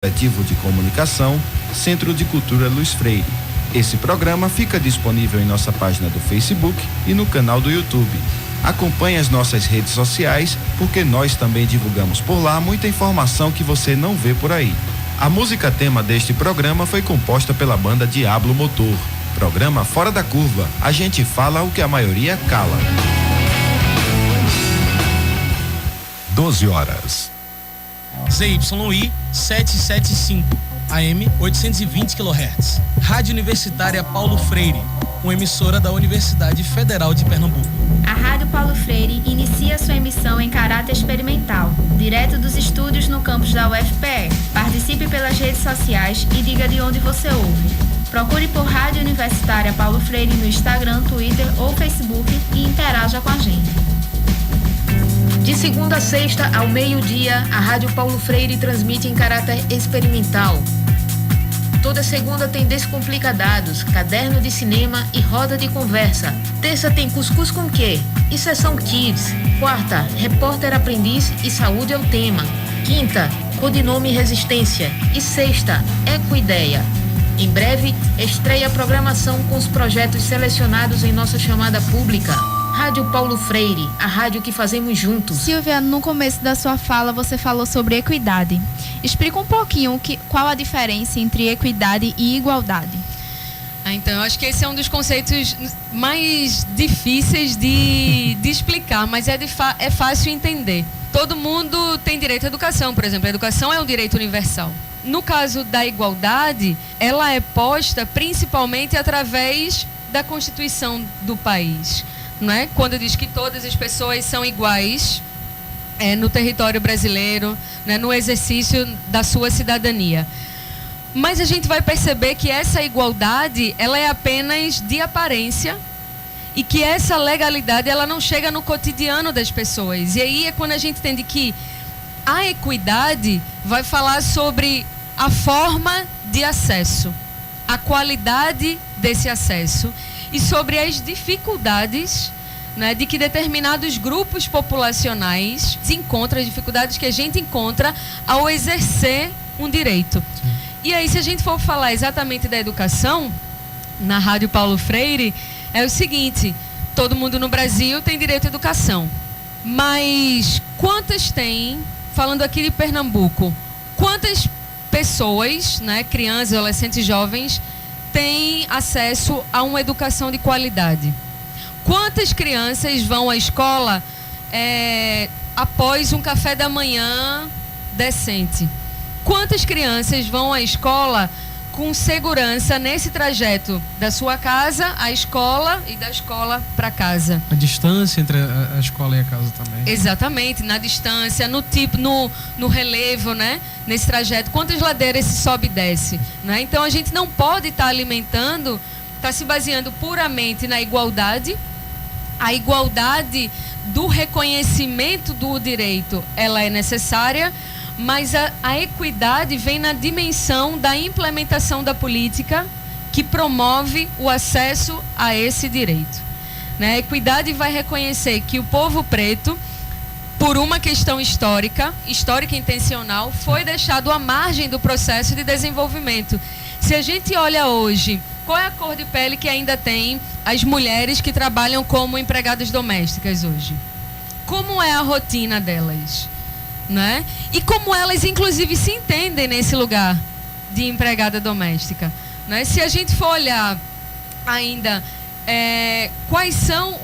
Coletivo de Comunicação, Centro de Cultura Luiz Freire. Esse programa fica disponível em nossa página do Facebook e no canal do YouTube. Acompanhe as nossas redes sociais, porque nós também divulgamos por lá muita informação que você não vê por aí. A música tema deste programa foi composta pela banda Diablo Motor. Programa Fora da Curva. A gente fala o que a maioria cala. 12 horas. ZYI 775, AM 820 kHz. Rádio Universitária Paulo Freire, uma emissora da Universidade Federal de Pernambuco. A Rádio Paulo Freire inicia sua emissão em caráter experimental, direto dos estúdios no campus da UFPE. Participe pelas redes sociais e diga de onde você ouve. Procure por Rádio Universitária Paulo Freire no Instagram, Twitter ou Facebook e interaja com a gente. De segunda a sexta, ao meio-dia, a Rádio Paulo Freire transmite em caráter experimental. Toda segunda tem Descomplica Dados, caderno de cinema e roda de conversa. Terça tem Cuscuz com Quê? E Sessão Kids. Quarta, Repórter Aprendiz e Saúde é o tema. Quinta, Codinome Resistência. E sexta, Ecoideia. Em breve, estreia a programação com os projetos selecionados em nossa chamada pública. Rádio Paulo Freire, a rádio que fazemos juntos. Silvia, no começo da sua fala você falou sobre equidade. Explica um pouquinho qual a diferença entre equidade e igualdade. Então, eu acho que esse é um dos conceitos mais difíceis de explicar, mas é fácil entender. Todo mundo tem direito à educação, por exemplo. A educação é um direito universal. No caso da igualdade, ela é posta principalmente através da Constituição do país. Não é? Quando diz que todas as pessoas são iguais no território brasileiro, né, no exercício da sua cidadania. Mas a gente vai perceber que essa igualdade, ela é apenas de aparência e que essa legalidade, ela não chega no cotidiano das pessoas. E aí é quando a gente entende que a equidade vai falar sobre a forma de acesso, a qualidade desse acesso e sobre as dificuldades, né, de que determinados grupos populacionais encontram, as dificuldades que a gente encontra ao exercer um direito. Sim. E aí, se a gente for falar exatamente da educação, na Rádio Paulo Freire, é o seguinte: todo mundo no Brasil tem direito à educação, mas quantas tem, falando aqui de Pernambuco, quantas pessoas, né, crianças, adolescentes, jovens, têm acesso a uma educação de qualidade? Quantas crianças vão à escola após um café da manhã decente? Quantas crianças vão à escola com segurança nesse trajeto da sua casa à escola e da escola para casa? A distância entre a escola e a casa também. Exatamente, na distância, no relevo, né? Nesse trajeto. Quantas ladeiras se sobe e desce? Né? Então a gente não pode estar alimentando, está se baseando puramente na igualdade. A igualdade do reconhecimento do direito, ela é necessária, mas a equidade vem na dimensão da implementação da política que promove o acesso a esse direito. Né? A equidade vai reconhecer que o povo preto, por uma questão histórica e intencional, foi deixado à margem do processo de desenvolvimento. Se a gente olha hoje, qual é a cor de pele que ainda tem as mulheres que trabalham como empregadas domésticas hoje? Como é a rotina delas? Né? E como elas, inclusive, se entendem nesse lugar de empregada doméstica? Né? Se a gente for olhar ainda quais são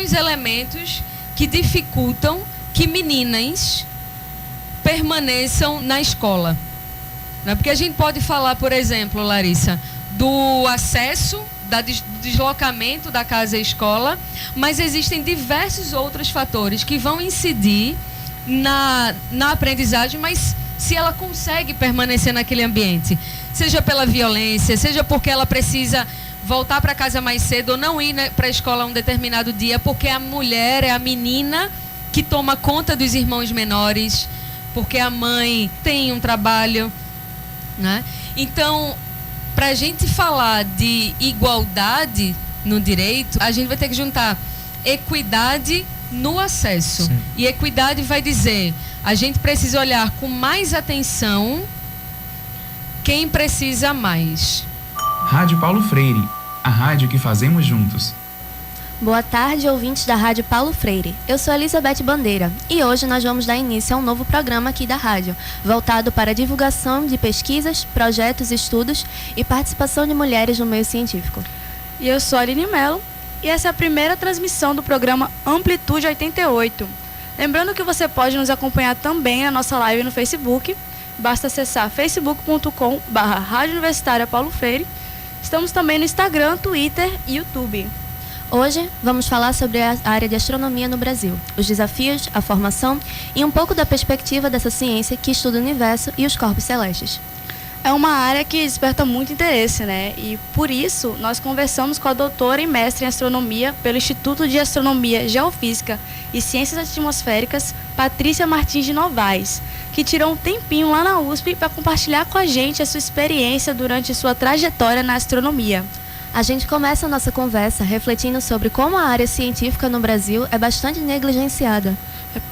os elementos que dificultam que meninas permaneçam na escola? Né? Porque a gente pode falar, por exemplo, Larissa, do acesso, do deslocamento da casa à escola, mas existem diversos outros fatores que vão incidir na aprendizagem, mas se ela consegue permanecer naquele ambiente, seja pela violência, seja porque ela precisa voltar para casa mais cedo ou não ir, né, para a escola um determinado dia, porque a mulher é a menina que toma conta dos irmãos menores, porque a mãe tem um trabalho, né? Então, para a gente falar de igualdade no direito, a gente vai ter que juntar equidade no acesso. Sim. E equidade vai dizer, a gente precisa olhar com mais atenção quem precisa mais. Rádio Paulo Freire, a rádio que fazemos juntos. Boa tarde, ouvintes da Rádio Paulo Freire. Eu sou Elizabeth Bandeira e hoje nós vamos dar início a um novo programa aqui da rádio, voltado para a divulgação de pesquisas, projetos, estudos e participação de mulheres no meio científico. E eu sou a Aline Mello e essa é a primeira transmissão do programa Amplitude 88. Lembrando que você pode nos acompanhar também na nossa live no Facebook. Basta acessar facebook.com/Rádio Universitária Paulo Freire. Estamos também no Instagram, Twitter e YouTube. Hoje vamos falar sobre a área de astronomia no Brasil, os desafios, a formação e um pouco da perspectiva dessa ciência que estuda o universo e os corpos celestes. É uma área que desperta muito interesse, né? E por isso nós conversamos com a doutora e mestre em astronomia pelo Instituto de Astronomia, Geofísica e Ciências Atmosféricas, Patrícia Martins de Novaes, que tirou um tempinho lá na USP para compartilhar com a gente a sua experiência durante sua trajetória na astronomia. A gente começa a nossa conversa refletindo sobre como a área científica no Brasil é bastante negligenciada.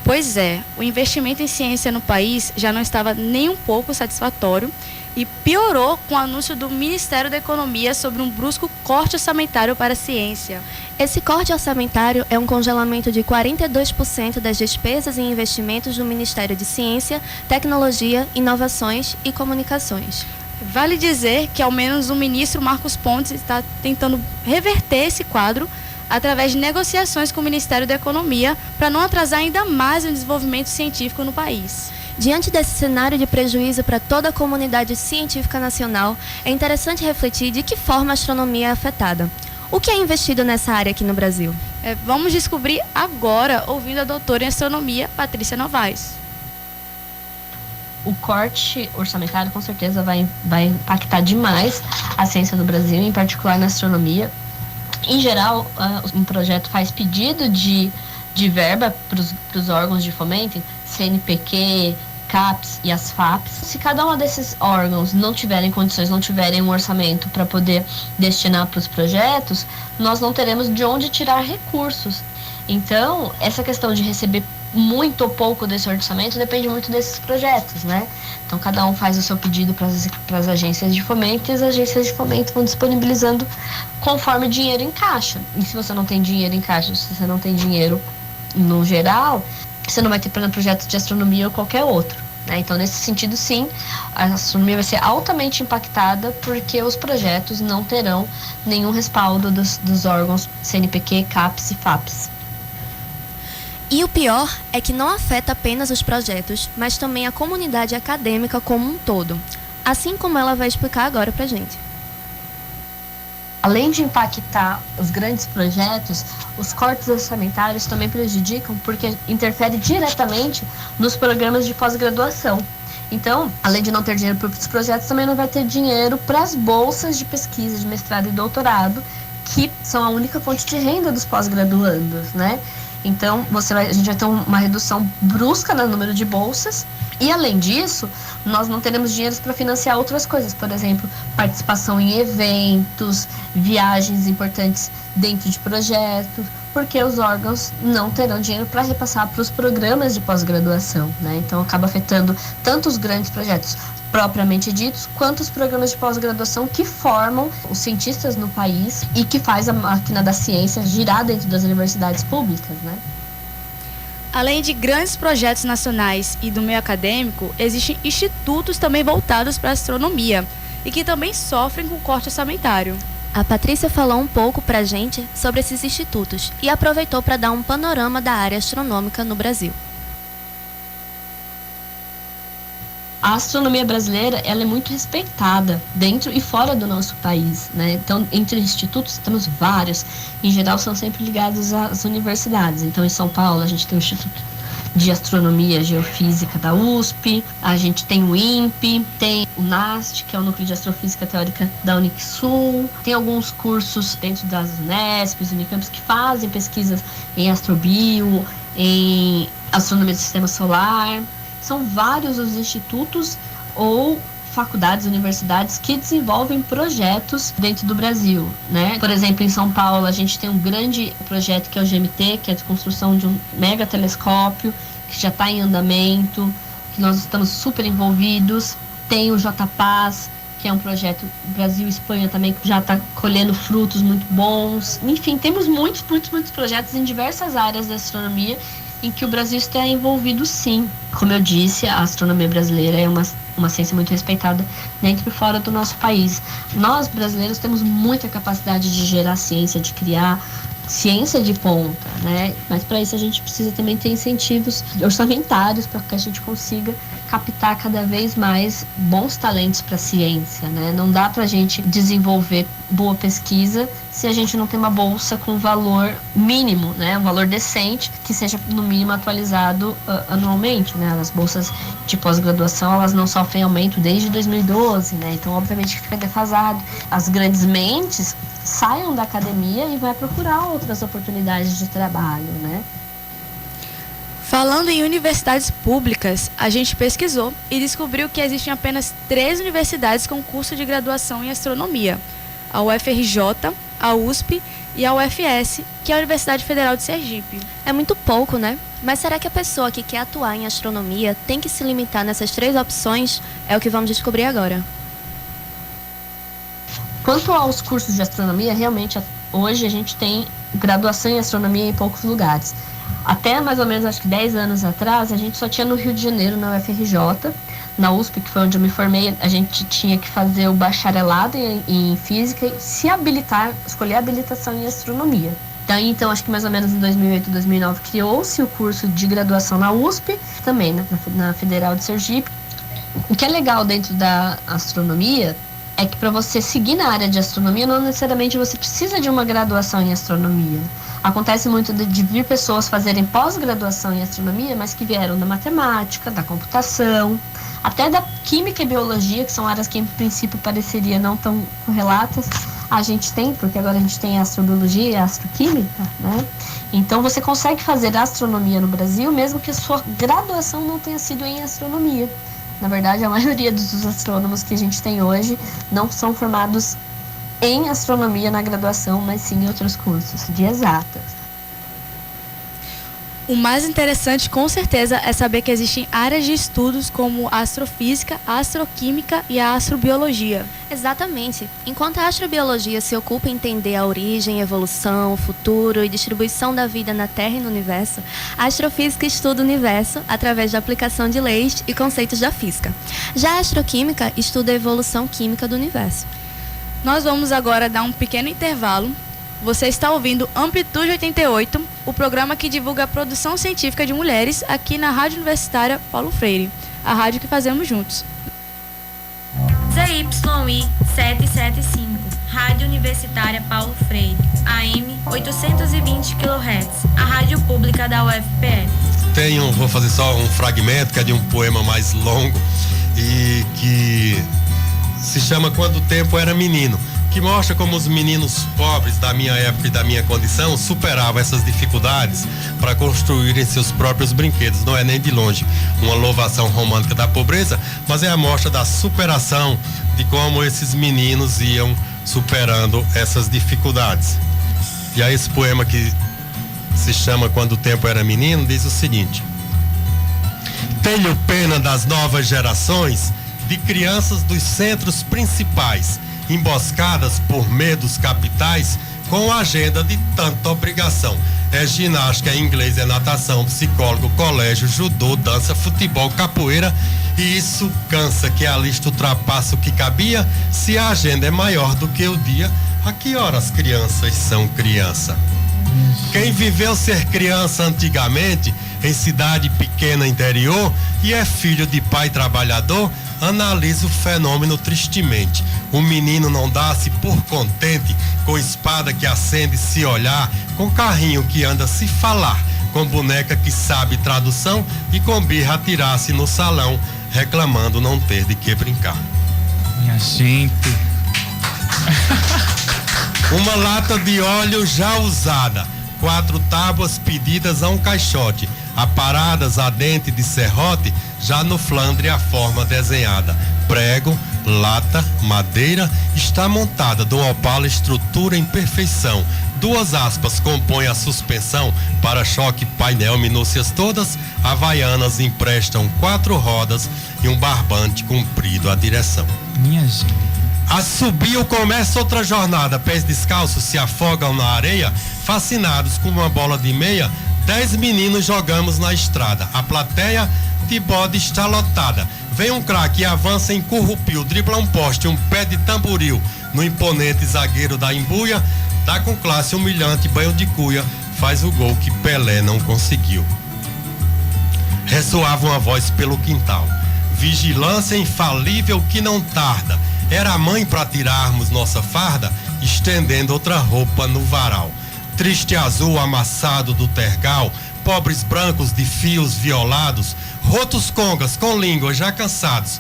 Pois é, o investimento em ciência no país já não estava nem um pouco satisfatório e piorou com o anúncio do Ministério da Economia sobre um brusco corte orçamentário para a ciência. Esse corte orçamentário é um congelamento de 42% das despesas e investimentos do Ministério de Ciência, Tecnologia, Inovações e Comunicações. Vale dizer que ao menos o ministro Marcos Pontes está tentando reverter esse quadro através de negociações com o Ministério da Economia para não atrasar ainda mais o desenvolvimento científico no país. Diante desse cenário de prejuízo para toda a comunidade científica nacional, é interessante refletir de que forma a astronomia é afetada. O que é investido nessa área aqui no Brasil? Vamos descobrir agora, ouvindo a doutora em astronomia, Patrícia Novaes. O corte orçamentário com certeza vai impactar demais a ciência do Brasil, em particular na astronomia. Em geral, um projeto faz pedido de verba para os órgãos de fomento, CNPq, CAPES e as FAPES. Se cada um desses órgãos não tiverem condições, não tiverem um orçamento para poder destinar para os projetos, nós não teremos de onde tirar recursos. Então, essa questão de receber muito ou pouco desse orçamento depende muito desses projetos, né? Então, cada um faz o seu pedido para as agências de fomento e as agências de fomento vão disponibilizando conforme o dinheiro em caixa. E se você não tem dinheiro em caixa, se você não tem dinheiro no geral, você não vai ter projeto de astronomia ou qualquer outro, né? Então, nesse sentido, sim, a astronomia vai ser altamente impactada porque os projetos não terão nenhum respaldo dos órgãos CNPq, CAPES e FAPES. E o pior é que não afeta apenas os projetos, mas também a comunidade acadêmica como um todo, assim como ela vai explicar agora pra gente. Além de impactar os grandes projetos, os cortes orçamentários também prejudicam porque interfere diretamente nos programas de pós-graduação. Então, além de não ter dinheiro para os projetos, também não vai ter dinheiro para as bolsas de pesquisa de mestrado e doutorado, que são a única fonte de renda dos pós-graduandos, né? Então, a gente vai ter uma redução brusca no número de bolsas e, além disso, nós não teremos dinheiro para financiar outras coisas, por exemplo, participação em eventos, viagens importantes dentro de projetos, porque os órgãos não terão dinheiro para repassar para os programas de pós-graduação, né? Então, acaba afetando tanto os grandes projetos propriamente ditos, quanto os programas de pós-graduação que formam os cientistas no país e que faz a máquina da ciência girar dentro das universidades públicas, né? Além de grandes projetos nacionais e do meio acadêmico, existem institutos também voltados para a astronomia e que também sofrem com corte orçamentário. A Patrícia falou um pouco para a gente sobre esses institutos e aproveitou para dar um panorama da área astronômica no Brasil. A astronomia brasileira, ela é muito respeitada dentro e fora do nosso país, né? Então, entre institutos, temos vários. Em geral, são sempre ligados às universidades. Então, em São Paulo, a gente tem o Instituto de Astronomia e Geofísica da USP, a gente tem o INPE, tem o NAST, que é o Núcleo de Astrofísica Teórica da Unixul, tem alguns cursos dentro das Unesp, Unicamps, que fazem pesquisas em astrobio, em astronomia do sistema solar. São vários os institutos ou faculdades, universidades que desenvolvem projetos dentro do Brasil, né? Por exemplo, em São Paulo, a gente tem um grande projeto que é o GMT, que é de construção de um mega telescópio, que já está em andamento, que nós estamos super envolvidos. Tem o JPAS, que é um projeto Brasil-Espanha também, que já está colhendo frutos muito bons. Enfim, temos muitos projetos em diversas áreas da astronomia em que o Brasil está envolvido, sim. Como eu disse, a astronomia brasileira é uma ciência muito respeitada dentro e fora do nosso país. Nós, brasileiros, temos muita capacidade de gerar ciência, de criar ciência de ponta, né? Mas para isso a gente precisa também ter incentivos orçamentários para que a gente consiga captar cada vez mais bons talentos para a ciência, né? Não dá para a gente desenvolver boa pesquisa se a gente não tem uma bolsa com valor mínimo, né? Um valor decente, que seja no mínimo atualizado anualmente, né? As bolsas de pós-graduação, elas não sofrem aumento desde 2012, né? Então, obviamente, fica defasado. As grandes mentes saiam da academia e vai procurar outras oportunidades de trabalho, né? Falando em universidades públicas, a gente pesquisou e descobriu que existem apenas 3 universidades com curso de graduação em astronomia: a UFRJ, a USP e a UFS, que é a Universidade Federal de Sergipe. É muito pouco, né? Mas será que a pessoa que quer atuar em astronomia tem que se limitar nessas 3 opções? É o que vamos descobrir agora. Quanto aos cursos de astronomia, realmente hoje a gente tem graduação em astronomia em poucos lugares. Até mais ou menos, acho que 10 anos atrás, a gente só tinha no Rio de Janeiro, na UFRJ. Na USP, que foi onde eu me formei, a gente tinha que fazer o bacharelado em física e se habilitar, escolher a habilitação em astronomia. Então, acho que mais ou menos em 2008, 2009, criou-se o curso de graduação na USP, também na Federal de Sergipe. O que é legal dentro da astronomia é que para você seguir na área de astronomia, não necessariamente você precisa de uma graduação em astronomia. Acontece muito de vir pessoas fazerem pós-graduação em astronomia, mas que vieram da matemática, da computação, até da química e biologia, que são áreas que em princípio pareceria não tão correlatas. A gente tem, porque agora a gente tem astrobiologia e astroquímica, né? Então você consegue fazer astronomia no Brasil, mesmo que a sua graduação não tenha sido em astronomia. Na verdade, a maioria dos astrônomos que a gente tem hoje não são formados em astronomia na graduação, mas sim em outros cursos de exatas. O mais interessante, com certeza, é saber que existem áreas de estudos como a astrofísica, a astroquímica e a astrobiologia. Exatamente. Enquanto a astrobiologia se ocupa em entender a origem, evolução, futuro e distribuição da vida na Terra e no universo, a astrofísica estuda o universo através da aplicação de leis e conceitos da física. Já a astroquímica estuda a evolução química do universo. Nós vamos agora dar um pequeno intervalo. Você está ouvindo Amplitude 88, o programa que divulga a produção científica de mulheres aqui na Rádio Universitária Paulo Freire, a rádio que fazemos juntos. ZYI 775, Rádio Universitária Paulo Freire, AM 820 kHz, a rádio pública da UFPE. Vou fazer só um fragmento que é de um poema mais longo e que se chama Quando o Tempo Era Menino, que mostra como os meninos pobres da minha época e da minha condição superavam essas dificuldades para construírem seus próprios brinquedos. Não é nem de longe uma louvação romântica da pobreza, mas é a mostra da superação de como esses meninos iam superando essas dificuldades. E aí esse poema, que se chama Quando o Tempo Era Menino, diz o seguinte: tenho pena das novas gerações, de crianças dos centros principais, emboscadas por medos capitais, com agenda de tanta obrigação. É ginástica, é inglês, é natação, psicólogo, colégio, judô, dança, futebol, capoeira, e isso cansa, que a lista ultrapassa o que cabia. Se a agenda é maior do que o dia, a que horas crianças são criança? Quem viveu ser criança antigamente, em cidade pequena interior, e é filho de pai trabalhador, analisa o fenômeno tristemente. O menino não dá-se por contente, com espada que acende se olhar, com carrinho que anda se falar, com boneca que sabe tradução e com birra atirar-se no salão, reclamando não ter de que brincar. Minha gente. Uma lata de óleo já usada, 4 tábuas pedidas a um caixote, aparadas a dente de serrote, já no flandre a forma desenhada. Prego, lata, madeira, está montada do opala estrutura em perfeição. 2 aspas compõem a suspensão, para-choque, painel, minúcias todas, havaianas emprestam 4 rodas e um barbante comprido à direção. Minha gente. Assobio começa outra jornada, pés descalços se afogam na areia, fascinados com uma bola de meia, 10 meninos jogamos na estrada, a plateia de bode está lotada, vem um craque e avança em currupio, dribla um poste, um pé de tamboril, no imponente zagueiro da embuia, dá com classe humilhante banho de cuia, faz o gol que Pelé não conseguiu. Ressoava uma voz pelo quintal, vigilância infalível que não tarda, era a mãe para tirarmos nossa farda, estendendo outra roupa no varal. Triste azul amassado do tergal, pobres brancos de fios violados, rotos congas com língua já cansados.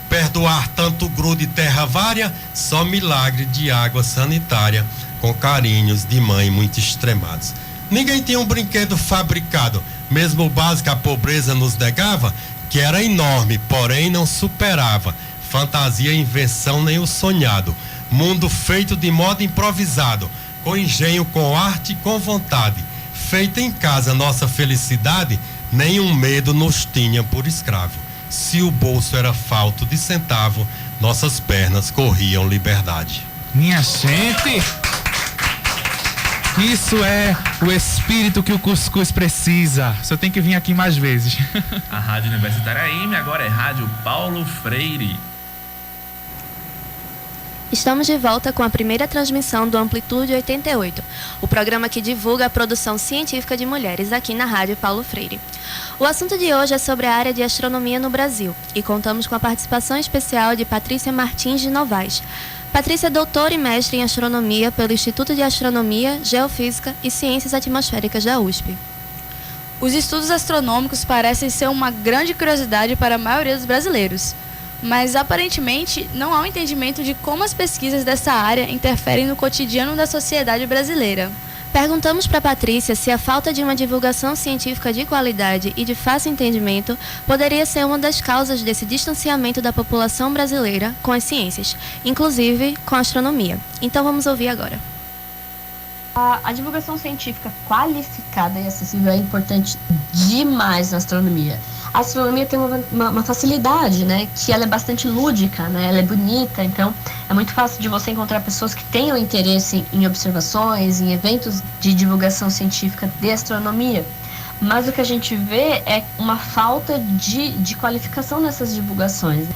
Perdoar tanto grude terra vária, só milagre de água sanitária, com carinhos de mãe muito extremados. Ninguém tinha um brinquedo fabricado, mesmo o básico a pobreza nos negava, que era enorme, porém não superava. Fantasia, invenção, nem o sonhado. Mundo feito de modo improvisado, com engenho, com arte, com vontade. Feita em casa nossa felicidade, nenhum medo nos tinha por escravo. Se o bolso era falto de centavo, nossas pernas corriam liberdade. Minha gente! Isso é o espírito que o cuscuz precisa. Só tem que vir aqui mais vezes. A Rádio Universitária AM agora é Rádio Paulo Freire. Estamos de volta com a primeira transmissão do Amplitude 88, o programa que divulga a produção científica de mulheres aqui na Rádio Paulo Freire. O assunto de hoje é sobre a área de astronomia no Brasil e contamos com a participação especial de Patrícia Martins de Novaes. Patrícia é doutora e mestre em astronomia pelo Instituto de Astronomia, Geofísica e Ciências Atmosféricas da USP. Os estudos astronômicos parecem ser uma grande curiosidade para a maioria dos brasileiros, mas aparentemente não há um entendimento de como as pesquisas dessa área interferem no cotidiano da sociedade brasileira. Perguntamos para Patrícia se a falta de uma divulgação científica de qualidade e de fácil entendimento poderia ser uma das causas desse distanciamento da população brasileira com as ciências, inclusive com a astronomia. Então vamos ouvir agora. A divulgação científica qualificada e acessível é importante demais na astronomia. A astronomia tem uma facilidade, né, que ela é bastante lúdica, né, ela é bonita, então é muito fácil de você encontrar pessoas que tenham interesse em observações, em eventos de divulgação científica de astronomia. Mas o que a gente vê é uma falta de qualificação nessas divulgações.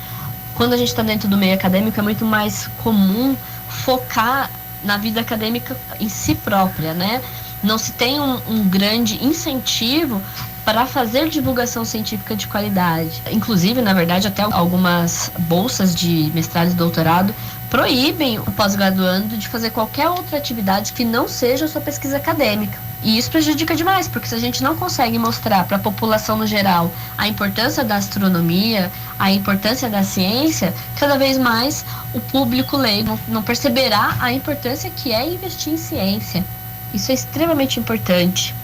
Quando a gente está dentro do meio acadêmico, é muito mais comum focar na vida acadêmica em si própria, né? Não se tem um grande incentivo para fazer divulgação científica de qualidade. Inclusive, na verdade, até algumas bolsas de mestrado e doutorado proíbem o pós-graduando de fazer qualquer outra atividade que não seja a sua pesquisa acadêmica. E isso prejudica demais, porque se a gente não consegue mostrar para a população no geral a importância da astronomia, a importância da ciência, cada vez mais o público leigo não perceberá a importância que é investir em ciência. Isso é extremamente importante.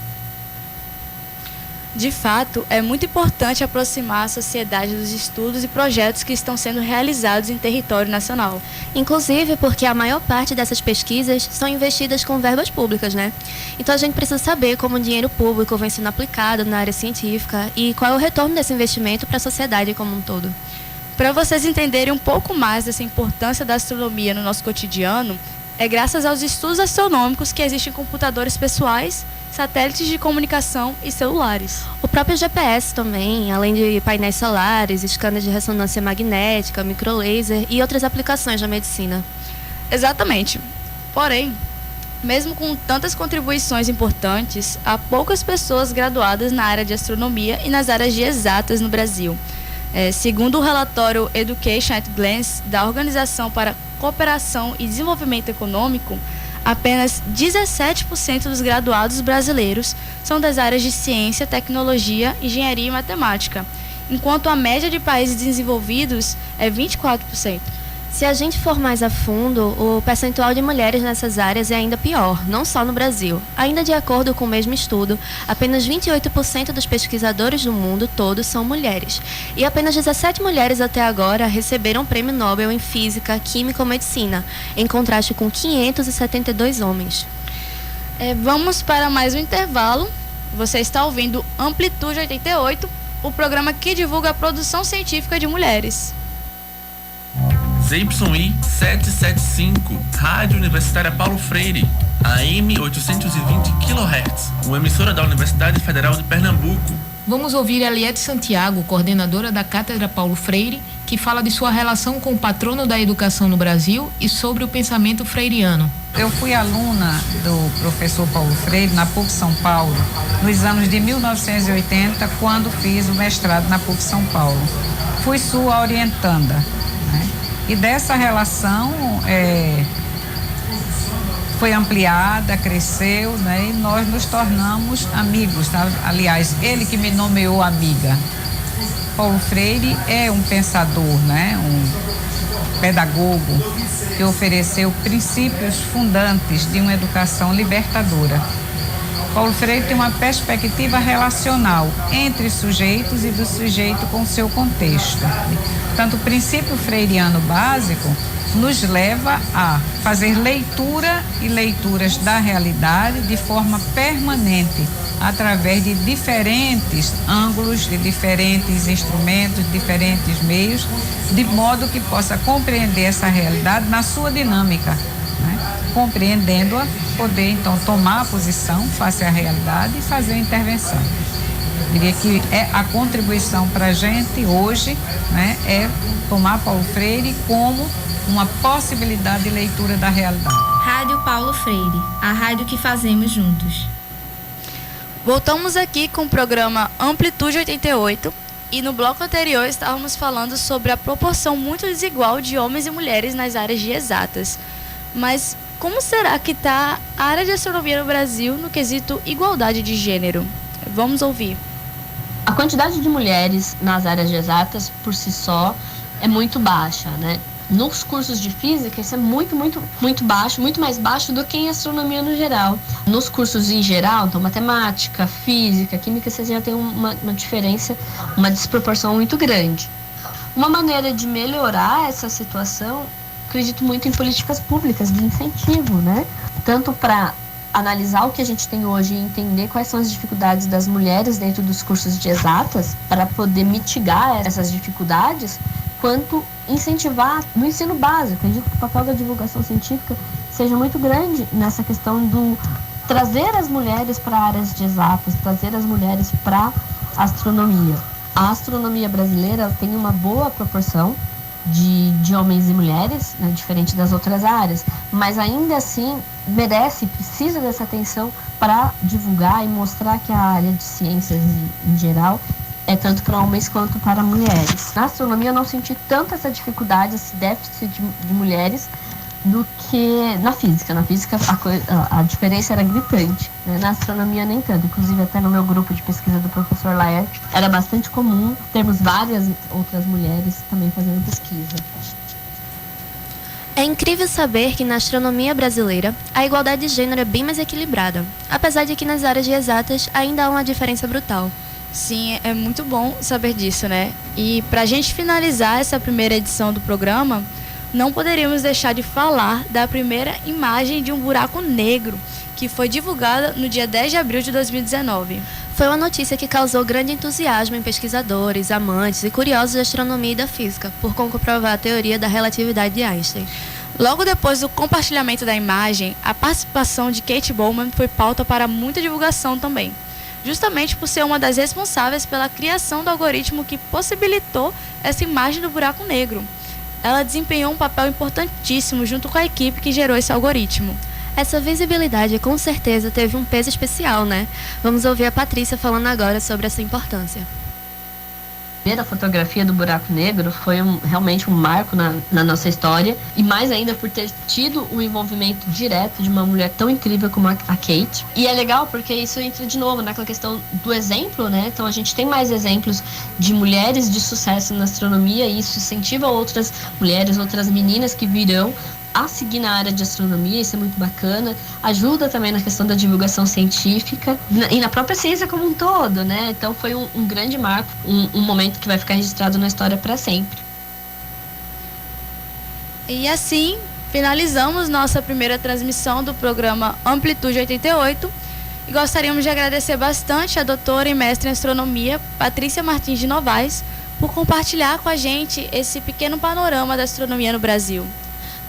De fato, é muito importante aproximar a sociedade dos estudos e projetos que estão sendo realizados em território nacional. Inclusive porque a maior parte dessas pesquisas são investidas com verbas públicas, né? Então a gente precisa saber como o dinheiro público vem sendo aplicado na área científica e qual é o retorno desse investimento para a sociedade como um todo. Para vocês entenderem um pouco mais dessa importância da astronomia no nosso cotidiano, é graças aos estudos astronômicos que existem computadores pessoais, satélites de comunicação e celulares. O próprio GPS também, além de painéis solares, scanners de ressonância magnética, microlaser e outras aplicações da medicina. Exatamente. Porém, mesmo com tantas contribuições importantes, há poucas pessoas graduadas na área de astronomia e nas áreas de exatas no Brasil. Segundo o relatório Education at Glance da Organização para Cooperação e Desenvolvimento Econômico, apenas 17% dos graduados brasileiros são das áreas de ciência, tecnologia, engenharia e matemática, enquanto a média de países desenvolvidos é 24%. Se a gente for mais a fundo, o percentual de mulheres nessas áreas é ainda pior, não só no Brasil. Ainda de acordo com o mesmo estudo, apenas 28% dos pesquisadores do mundo todo são mulheres. E apenas 17 mulheres até agora receberam o Prêmio Nobel em Física, Química ou Medicina, em contraste com 572 homens. Vamos para mais um intervalo. Você está ouvindo Amplitude 88, o programa que divulga a produção científica de mulheres. ZYI 775, Rádio Universitária Paulo Freire, AM 820 kHz, uma emissora da Universidade Federal de Pernambuco. Vamos ouvir Eliette Santiago, coordenadora da Cátedra Paulo Freire, que fala de sua relação com o patrono da educação no Brasil e sobre o pensamento freiriano. Eu fui aluna do professor Paulo Freire na PUC São Paulo, nos anos de 1980, quando fiz o mestrado na PUC São Paulo. Fui sua orientanda, né? E dessa relação foi ampliada, cresceu, né? E nós nos tornamos amigos, tá? Aliás, ele que me nomeou amiga. Paulo Freire é um pensador, né? Um pedagogo que ofereceu princípios fundantes de uma educação libertadora. Paulo Freire tem uma perspectiva relacional entre sujeitos e do sujeito com seu contexto. Portanto, o princípio freiriano básico nos leva a fazer leitura e leituras da realidade de forma permanente, através de diferentes ângulos, de diferentes instrumentos, de diferentes meios, de modo que possa compreender essa realidade na sua dinâmica, né? Compreendendo-a, poder então tomar a posição face à realidade e fazer a intervenção. Eu diria que a contribuição para a gente hoje, né, é tomar Paulo Freire como uma possibilidade de leitura da realidade. Rádio Paulo Freire, a rádio que fazemos juntos. Voltamos aqui com o programa Amplitude 88 e no bloco anterior estávamos falando sobre a proporção muito desigual de homens e mulheres nas áreas de exatas. Mas como será que está a área de astronomia no Brasil no quesito igualdade de gênero? Vamos ouvir. A quantidade de mulheres nas áreas de exatas, por si só, é muito baixa, né? Nos cursos de física, isso é muito baixo, muito mais baixo do que em astronomia no geral. Nos cursos em geral, então matemática, física, química, você já tem uma diferença, uma desproporção muito grande. Uma maneira de melhorar essa situação, acredito muito em políticas públicas de incentivo, né? Tanto para analisar o que a gente tem hoje e entender quais são as dificuldades das mulheres dentro dos cursos de exatas, para poder mitigar essas dificuldades, quanto incentivar no ensino básico. Eu acredito que o papel da divulgação científica seja muito grande nessa questão do trazer as mulheres para áreas de exatas, trazer as mulheres para a astronomia. A astronomia brasileira tem uma boa proporção de homens e mulheres, né, diferente das outras áreas, mas ainda assim precisa dessa atenção para divulgar e mostrar que a área de ciências em geral é tanto para homens quanto para mulheres. Na astronomia eu não senti tanto essa dificuldade, esse déficit de mulheres, do que na física. Na física a diferença era gritante, né? Na astronomia nem tanto. Inclusive até no meu grupo de pesquisa do professor Laerte era bastante comum termos várias outras mulheres também fazendo pesquisa. É incrível saber que na astronomia brasileira a igualdade de gênero é bem mais equilibrada, apesar de que nas áreas de exatas ainda há uma diferença brutal. Sim, é muito bom saber disso, né? E para a gente finalizar essa primeira edição do programa, não poderíamos deixar de falar da primeira imagem de um buraco negro, que foi divulgada no dia 10 de abril de 2019. Foi uma notícia que causou grande entusiasmo em pesquisadores, amantes e curiosos da astronomia e da física, por comprovar a teoria da relatividade de Einstein. Logo depois do compartilhamento da imagem, a participação de Kate Bowman foi pauta para muita divulgação também, justamente por ser uma das responsáveis pela criação do algoritmo que possibilitou essa imagem do buraco negro. Ela desempenhou um papel importantíssimo junto com a equipe que gerou esse algoritmo. Essa visibilidade com certeza teve um peso especial, né? Vamos ouvir a Patrícia falando agora sobre essa importância. Ver a fotografia do buraco negro foi realmente um marco na nossa história, e mais ainda por ter tido o envolvimento direto de uma mulher tão incrível como a Kate. E é legal porque isso entra de novo naquela questão do exemplo, né? Então a gente tem mais exemplos de mulheres de sucesso na astronomia, e isso incentiva outras mulheres, outras meninas que virão a seguir na área de astronomia. Isso é muito bacana, ajuda também na questão da divulgação científica e na própria ciência como um todo, né? Então foi um grande marco, um momento que vai ficar registrado na história para sempre. E assim, finalizamos nossa primeira transmissão do programa Amplitude 88 e gostaríamos de agradecer bastante a doutora e mestre em astronomia, Patrícia Martins de Novaes, por compartilhar com a gente esse pequeno panorama da astronomia no Brasil.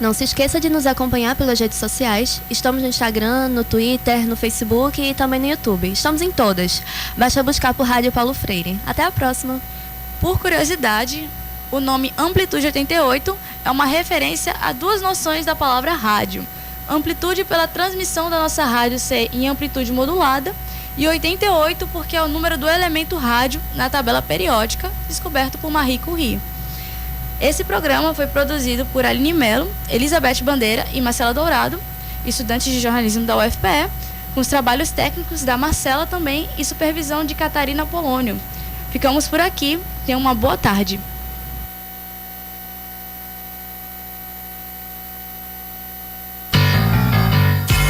Não se esqueça de nos acompanhar pelas redes sociais. Estamos no Instagram, no Twitter, no Facebook e também no YouTube. Estamos em todas. Basta buscar por Rádio Paulo Freire. Até a próxima. Por curiosidade, o nome Amplitude 88 é uma referência a duas noções da palavra rádio. Amplitude pela transmissão da nossa rádio ser em amplitude modulada, e 88 porque é o número do elemento rádio na tabela periódica, descoberto por Marie Curie. Esse programa foi produzido por Aline Mello, Elizabeth Bandeira e Marcela Dourado, estudantes de jornalismo da UFPE, com os trabalhos técnicos da Marcela também e supervisão de Catarina Polônio. Ficamos por aqui. Tenham uma boa tarde.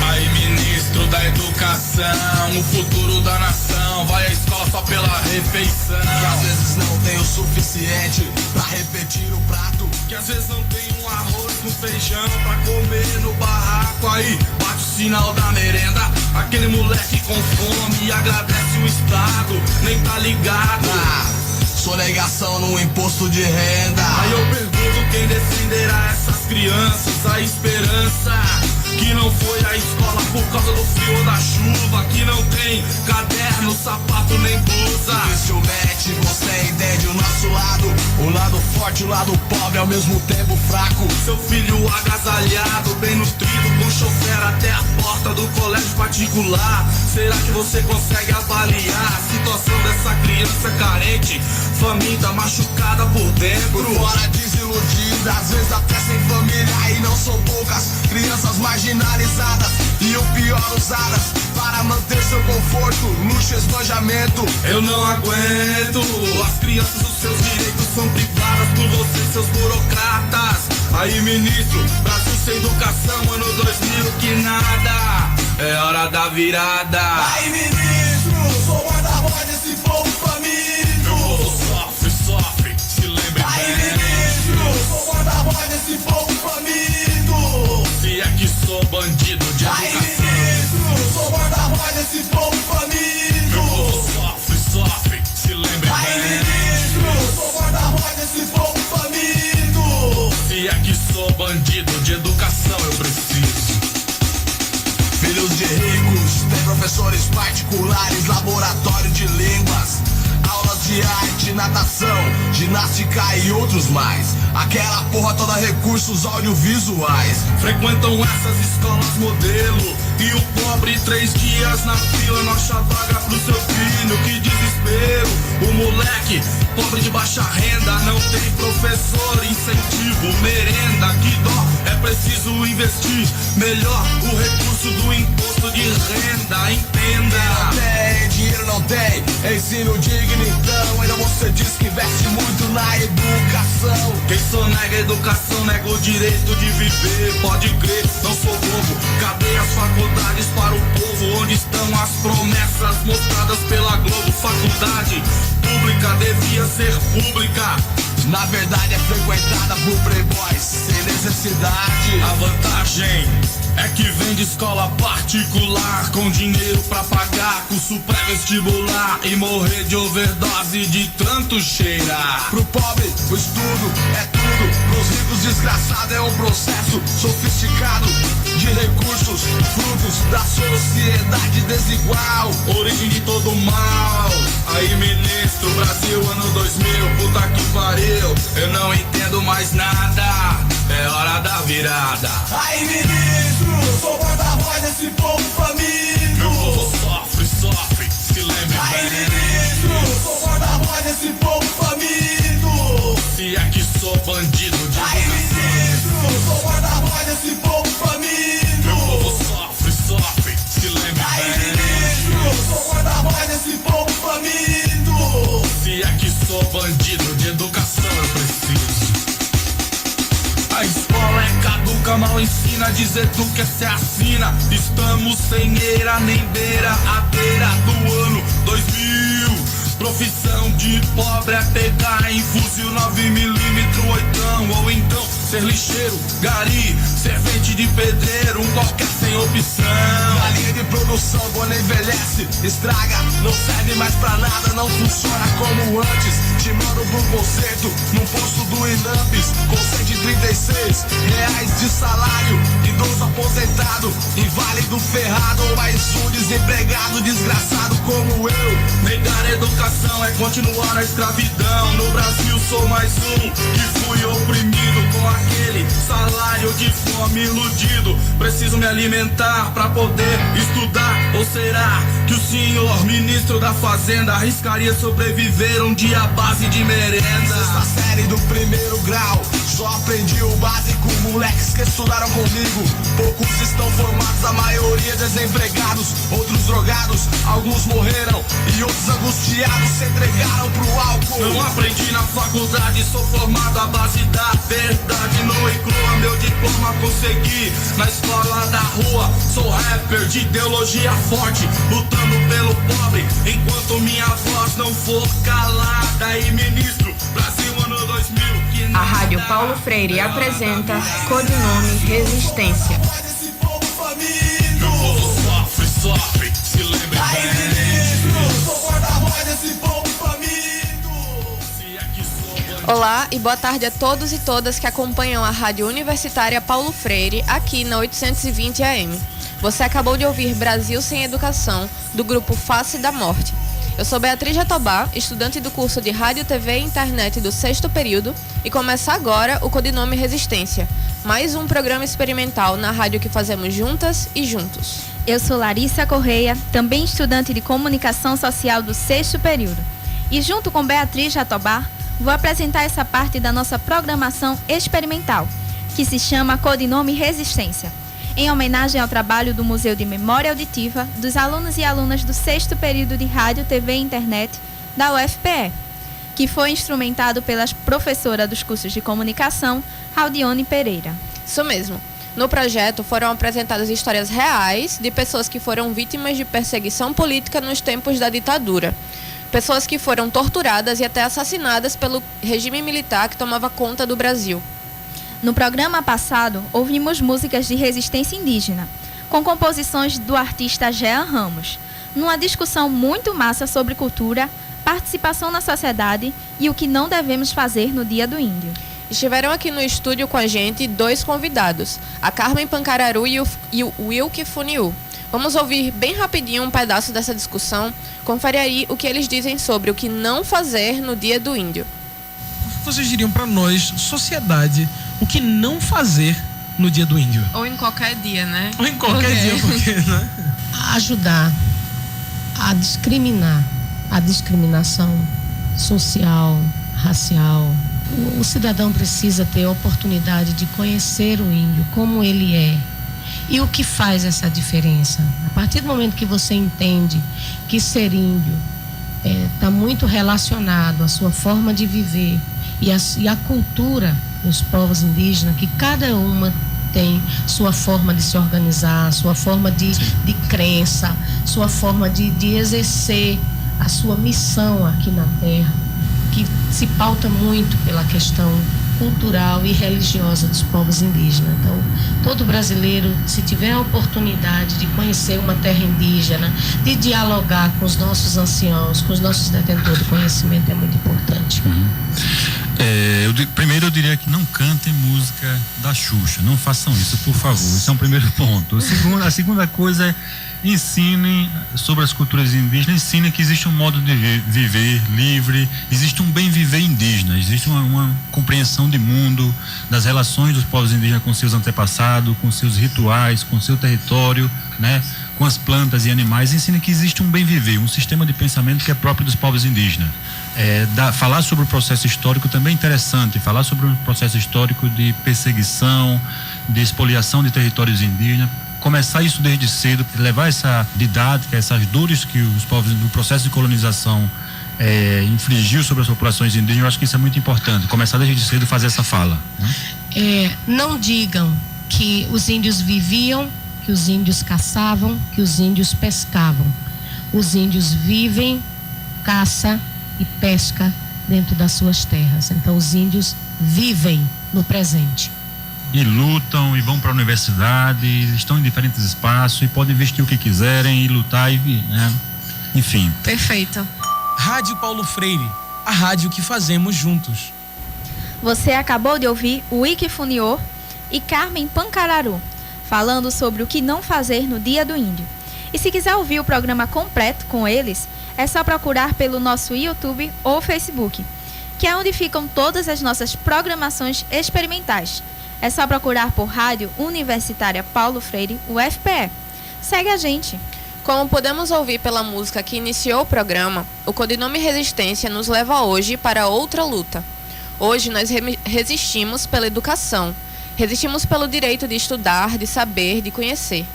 Aí, ministro da Educação, o futuro da nação, vai à escola só pela refeição. Que às vezes não tem o suficiente pra repetir o prato. Que às vezes não tem um arroz com feijão pra comer no barraco. Aí bate o sinal da merenda, aquele moleque com fome agradece o Estado, nem tá ligado. Sonegação no imposto de renda. Aí eu pergunto quem defenderá essas crianças, a esperança que não foi à escola por causa do frio ou da chuva, que não tem caderno, sapato nem blusa. Dificilmente você entende o nosso lado, o lado forte, o lado pobre, ao mesmo tempo fraco. Seu filho agasalhado, bem nutrido, com chofer até a porta do colégio particular. Será que você consegue avaliar a situação dessa criança carente, faminta, machucada por dentro? Por fora desiludida, às vezes até sem família, e não são poucas crianças marginalizadas e o pior, usadas para manter seu conforto, luxo, esbanjamento. Eu não aguento, as crianças, os seus direitos são privadas por você, seus burocratas. Aí, ministro, Brasil sem educação, ano 2000 que nada, é hora da virada. Aí, ministro, sou guarda-voz desse povo faminto. Meu povo sofre, sofre, se lembre aí, bem. Aí, ministro, sou guarda-voz desse povo faminto. Se é que sou bandido de educação. Aí, ministro, sou guarda-voz desse povo faminto. Meu povo sofre, sofre, se lembre aí, bem. Ministro, sou guarda-voz desse povo faminto. Se é que sou bandido de educação, eu preciso. Filhos de ricos, tem professores particulares, laboratório de línguas, aulas de arte, natação, ginástica e outros mais. Aquela porra toda, recursos audiovisuais. Frequentam essas escolas modelo, e o pobre 3 dias na fila não acha vaga pro seu filho. Que desespero, o moleque pobre de baixa renda não tem professor, incentivo, merenda. Que dó, é preciso investir melhor o recurso do imposto de renda, entenda. Não tem, dinheiro não tem, ensino digno então. Ainda você diz que investe muito na educação. Quem sonega a educação nega o direito de viver. Pode crer, não sou bobo. Cadê as faculdades para o povo? Onde estão as promessas mostradas pela Globo? Faculdade pública devia ser pública. Na verdade é frequentada por playboys sem necessidade. A vantagem é que vem de escola particular, com dinheiro pra pagar curso pré-vestibular e morrer de overdose de tanto cheirar. Pro pobre o estudo é tudo, pros ricos desgraçado é um processo sofisticado de recursos, frutos da sociedade desigual, origem de todo mal. Aí, ministro, Brasil ano 2000, puta que pariu, eu não entendo mais nada, é hora da virada. Aí, ministro, sou guarda-voz desse povo faminto. Meu povo sofre, sofre, se lembre aí, bem. Ministro, sou guarda-voz desse povo faminto. Se é que sou bandido de Aí, ministro, sou guarda-voz desse povo faminto. Meu povo sofre, sofre, se lembre Aí, bem. ministro, sou guarda-voz desse povo faminto. Se é que sou bandido de educação eu preciso. A escola é caduca, mal ensina a dizer tu que se assina. Estamos sem eira nem beira, à beira do ano 2000. Profissão de pobre é pegar em fuzil 9mm oitão. Ou então ser lixeiro, gari, servente de pedreiro, um qualquer sem opção. A linha de produção, quando envelhece, estraga, não serve mais pra nada, não funciona como antes. Te mando pro concerto, no posto do Inampes, com 136 reais de salário, idoso aposentado, inválido ferrado, mais um desempregado desgraçado como eu. Negar educação é continuar na escravidão. No Brasil sou mais um que fui oprimido com aquele salário de fome iludido. Preciso me alimentar pra poder estudar. Ou será que o senhor ministro da Fazenda arriscaria sobreviver um dia à base de merenda? Sexta série do primeiro grau, só aprendi o básico, moleques que estudaram comigo. Poucos estão formados, a maioria desempregados, outros drogados, alguns morreram e outros angustiados se entregaram pro álcool. Não aprendi na faculdade, sou formado à base da verdade nua e crua. Meu diploma consegui na escola da rua. Sou rapper de ideologia forte, lutando pelo pobre, enquanto minha voz não for calada. E ministro, Brasil ano 2000 que A Rádio Paulo Freire apresenta Codinome Resistência. Meu povo sofre, sofre, se lembre Aí, bem. ministro, sou guarda-voz desse povo faminto. Olá e boa tarde a todos e todas que acompanham a Rádio Universitária Paulo Freire aqui na 820 AM. Você acabou de ouvir Brasil Sem Educação, do grupo Face da Morte. Eu sou Beatriz Jatobá, estudante do curso de Rádio, TV e Internet do 6º período, e começa agora o Codinome Resistência, mais um programa experimental na rádio que fazemos juntas e juntos. Eu sou Larissa Correia, também estudante de Comunicação Social do 6º período. E junto com Beatriz Jatobá, vou apresentar essa parte da nossa programação experimental, que se chama Codinome Resistência, em homenagem ao trabalho do Museu de Memória Auditiva dos alunos e alunas do 6º período de Rádio, TV e Internet da UFPE, que foi instrumentado pela professora dos cursos de comunicação, Raudione Pereira. Isso mesmo. No projeto foram apresentadas histórias reais de pessoas que foram vítimas de perseguição política nos tempos da ditadura. Pessoas que foram torturadas e até assassinadas pelo regime militar que tomava conta do Brasil. No programa passado, ouvimos músicas de resistência indígena, com composições do artista Jean Ramos, numa discussão muito massa sobre cultura, participação na sociedade e o que não devemos fazer no Dia do Índio. Estiveram aqui no estúdio com a gente 2 convidados, a Carmen Pancararu e o Wilke Funiu. Vamos ouvir bem rapidinho um pedaço dessa discussão. Confere aí o que eles dizem sobre o que não fazer no Dia do Índio. O que vocês diriam para nós, sociedade, o que não fazer no Dia do Índio? Ou em qualquer dia, né? Ou em qualquer dia, porque, né? Ajudar a discriminar, a discriminação social, racial. O cidadão precisa ter a oportunidade de conhecer o índio, como ele é. E o que faz essa diferença? A partir do momento que você entende que ser índio está muito relacionado à sua forma de viver e à cultura dos povos indígenas, que cada uma tem sua forma de se organizar, sua forma de crença, sua forma de exercer a sua missão aqui na Terra, que se pauta muito pela questão cultural e religiosa dos povos indígenas. Então, todo brasileiro, se tiver a oportunidade de conhecer uma terra indígena, de dialogar com os nossos anciãos, com os nossos detentores de conhecimento, é muito importante. Primeiro eu diria que não cantem música da Xuxa, não façam isso, por favor. Esse é um primeiro ponto. A segunda coisa é ensinem sobre as culturas indígenas, ensinem que existe um modo de viver livre, existe um bem viver indígena, existe uma compreensão de mundo, das relações dos povos indígenas com seus antepassados, com seus rituais, com seu território, né, com as plantas e animais. Ensinem que existe um bem viver, um sistema de pensamento que é próprio dos povos indígenas. falar sobre o processo histórico também é interessante, falar sobre o processo histórico de perseguição, de expoliação de territórios indígenas, começar isso desde cedo, levar essa didática, essas dores que os povos do processo de colonização infligiu sobre as populações indígenas. Eu acho que isso é muito importante, começar desde cedo a fazer essa fala, né? Não digam que os índios viviam, que os índios caçavam, que os índios pescavam. Os índios vivem, caça e pesca dentro das suas terras. Então os índios vivem no presente. E lutam e vão para a universidade, estão em diferentes espaços e podem vestir o que quiserem e lutar né? Enfim. Perfeito. Rádio Paulo Freire, a rádio que fazemos juntos. Você acabou de ouvir o Ike Funiô e Carmen Pancararu, falando sobre o que não fazer no Dia do Índio. E se quiser ouvir o programa completo com eles, é só procurar pelo nosso YouTube ou Facebook, que é onde ficam todas as nossas programações experimentais. É só procurar por Rádio Universitária Paulo Freire, UFPE. Segue a gente. Como podemos ouvir pela música que iniciou o programa, o codinome Resistência nos leva hoje para outra luta. Hoje nós resistimos pela educação. Resistimos pelo direito de estudar, de saber, de conhecer.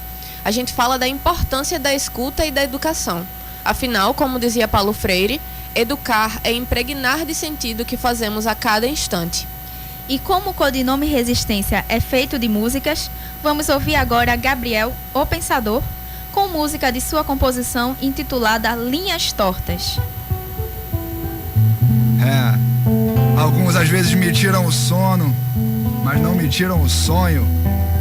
A gente fala da importância da escuta e da educação. Afinal, como dizia Paulo Freire, educar é impregnar de sentido o que fazemos a cada instante. E como o codinome Resistência é feito de músicas, vamos ouvir agora Gabriel, o Pensador, com música de sua composição intitulada Linhas Tortas. Alguns às vezes me tiram o sono, mas não me tiram o sonho.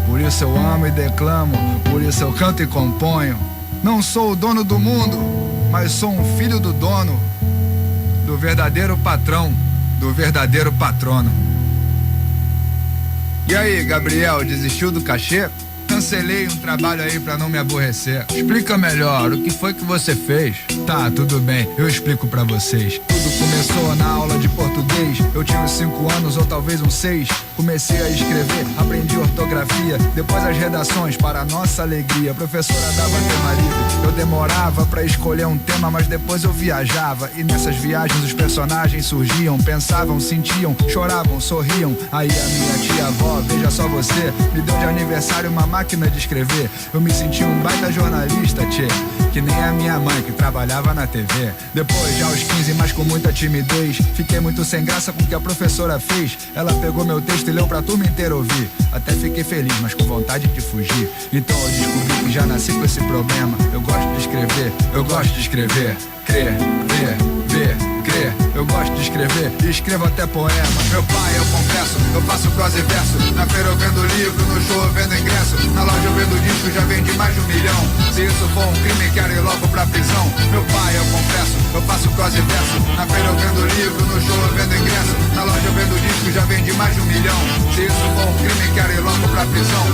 Por isso eu amo e declamo, por isso eu canto e componho. Não sou o dono do mundo, mas sou um filho do dono, do verdadeiro patrão, do verdadeiro patrono. E aí, Gabriel, desistiu do cachê? Cancelei um trabalho aí pra não me aborrecer. Explica melhor, o que foi que você fez? Tá, tudo bem, eu explico pra vocês. Tudo começou na aula de português. Eu tinha uns 5 anos ou talvez uns 6. Comecei a escrever, aprendi ortografia. Depois as redações, para nossa alegria. A professora dava tema livre. Eu demorava pra escolher um tema, mas depois eu viajava. E nessas viagens os personagens surgiam, pensavam, sentiam, choravam, sorriam. Aí a minha tia-avó, veja só você, me deu de aniversário uma máquina de escrever. Eu me senti um baita jornalista, tchê, que nem a minha mãe que trabalhava na TV. Depois, já aos 15, mas com muita timidez, fiquei muito sem graça com o que a professora fez. Ela pegou meu texto e leu pra turma inteira ouvir. Até fiquei feliz, mas com vontade de fugir. Então eu descobri que já nasci com esse problema. Eu gosto de escrever, eu gosto de escrever. Crer, ver, ver, crer. Eu gosto de escrever e escrevo até poema. Meu pai, eu confesso, eu faço prosa e verso. Na feira eu vendo livro, no show eu vendo ingresso. Na loja eu vendo disco, já vendi mais de 1 milhão. Se isso for um crime, quero ir logo pra prisão. Meu pai, eu confesso, eu faço prosa e verso. Na feira eu vendo livro, no show eu vendo ingresso. Na loja eu vendo disco, já vendi mais de 1 milhão. Se isso for um crime, quero ir logo pra prisão.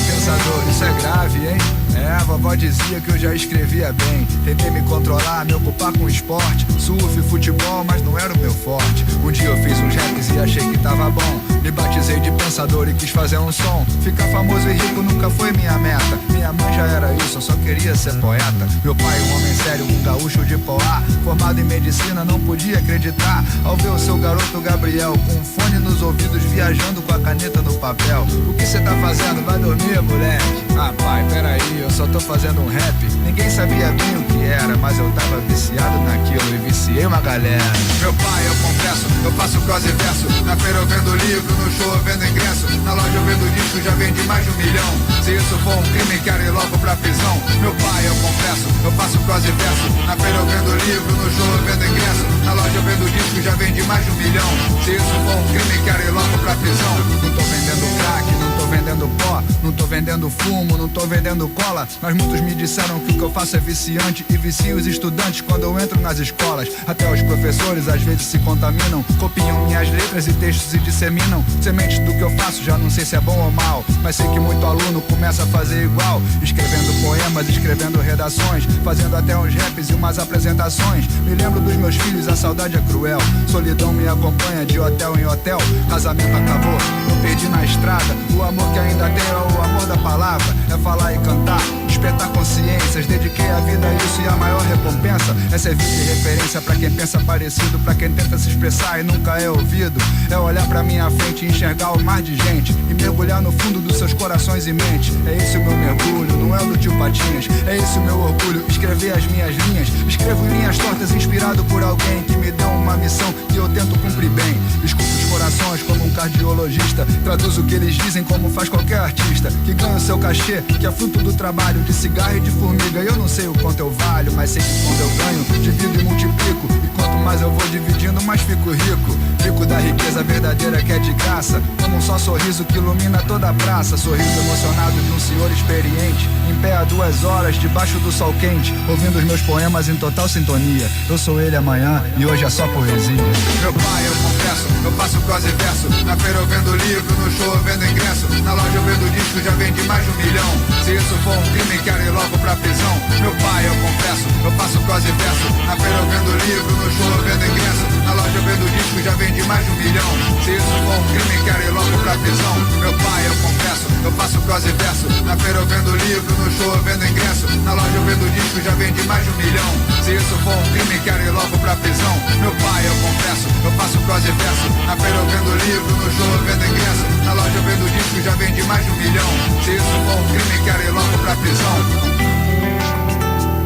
Pensador, isso é grave, hein? A vovó dizia que eu já escrevia bem. Tentei me controlar, me ocupar com esporte, surf, futebol, mas não era o meu forte. Um dia eu fiz uns raps e achei que tava bom. Me batizei de pensador e quis fazer um som. Ficar famoso e rico nunca foi minha meta. Minha mãe já era isso, eu só queria ser poeta. Meu pai, um homem sério, um gaúcho de Poá, formado em medicina, não podia acreditar ao ver o seu garoto Gabriel com um fone nos ouvidos, viajando com a caneta no papel. O que cê tá fazendo? Vai dormir, moleque? Ah, pai, peraí, eu só tô fazendo um rap. Ninguém sabia bem o que era, mas eu tava viciado naquilo e viciei uma galera. Meu pai, eu confesso, eu faço prosa e verso. Na feira eu vendo livro, no show eu vendo ingresso. Na loja eu vendo disco, já vendi mais de 1 milhão. Se isso for um crime, quero ir logo pra prisão. Meu pai, eu confesso, eu faço prosa e verso. Na feira eu vendo livro, no show eu vendo ingresso. Na loja eu vendo disco, já vendi mais de 1 milhão. Se isso for um crime, quero ir logo pra prisão. Não tô vendendo crack, não tô vendendo pó, não tô vendendo fumo, não tô vendendo cola. Mas muitos me disseram que o que eu faço é viciante e vicio os estudantes quando eu entro nas escolas. Até os professores às vezes se contaminam, copiam minhas letras e textos e disseminam sementes do que eu faço, já não sei se é bom ou mal, mas sei que muito aluno começa a fazer igual, escrevendo poemas, escrevendo redações, fazendo até uns raps e umas apresentações. Me lembro dos meus filhos, a saudade é cruel, solidão me acompanha de hotel em hotel. Casamento acabou, eu perdi na estrada, o amor que ainda tenho é o amor da palavra, é falar e cantar, despertar consciências. Dediquei a vida a isso e a maior recompensa é servir de referência pra quem pensa parecido, pra quem tenta se expressar e nunca é ouvido. É olhar pra minha frente e enxergar o mar de gente e mergulhar no fundo dos seus corações e mentes. É esse o meu mergulho, não é o do tio Patinhas. É esse o meu orgulho, escrever as minhas linhas. Escrevo em linhas tortas inspirado por alguém que me deu uma missão que eu tento cumprir bem. Escuto os corações como um cardiologista, traduzo o que eles dizem como faz qualquer artista que ganha o seu cachê, que é fruto do trabalho de cigarro e de formiga. Eu não sei o quanto eu valho, mas sei que quando eu ganho, divido e multiplico. E quanto mais eu vou dividindo, mais fico rico. Rico da riqueza verdadeira que é de graça, como um só sorriso que ilumina toda a praça. Sorriso emocionado de um senhor experiente, em pé há 2 horas, debaixo do sol quente, ouvindo os meus poemas em total sintonia. Eu sou ele amanhã e hoje é só poesia. Meu pai, eu confesso, eu faço prosa e verso. Na feira eu vendo livro, no show eu vendo ingresso. Na loja eu vendo disco, já vendi mais de 1 milhão. Se isso for um crime, quero ir logo pra prisão. Meu pai, eu confesso, eu faço prosa e verso. Na feira eu vendo livro, no show eu vendo ingresso. Na loja eu vendo disco, já vendi mais de 1 milhão. Se isso for um crime, quero ir logo pra prisão. Meu pai, eu confesso, eu faço prosa e verso. Na feira eu vendo livro, no show eu vendo ingresso. Na loja eu vendo disco, já vendi mais de 1 milhão. Se isso for um crime, quero ir logo pra prisão. Meu pai, eu confesso, eu faço prosa e verso. Na feira eu vendo livro, no show eu vendo ingresso. Na loja eu vendo disco, já vendi mais de 1 milhão. Se isso for um crime, quero ir logo pra prisão.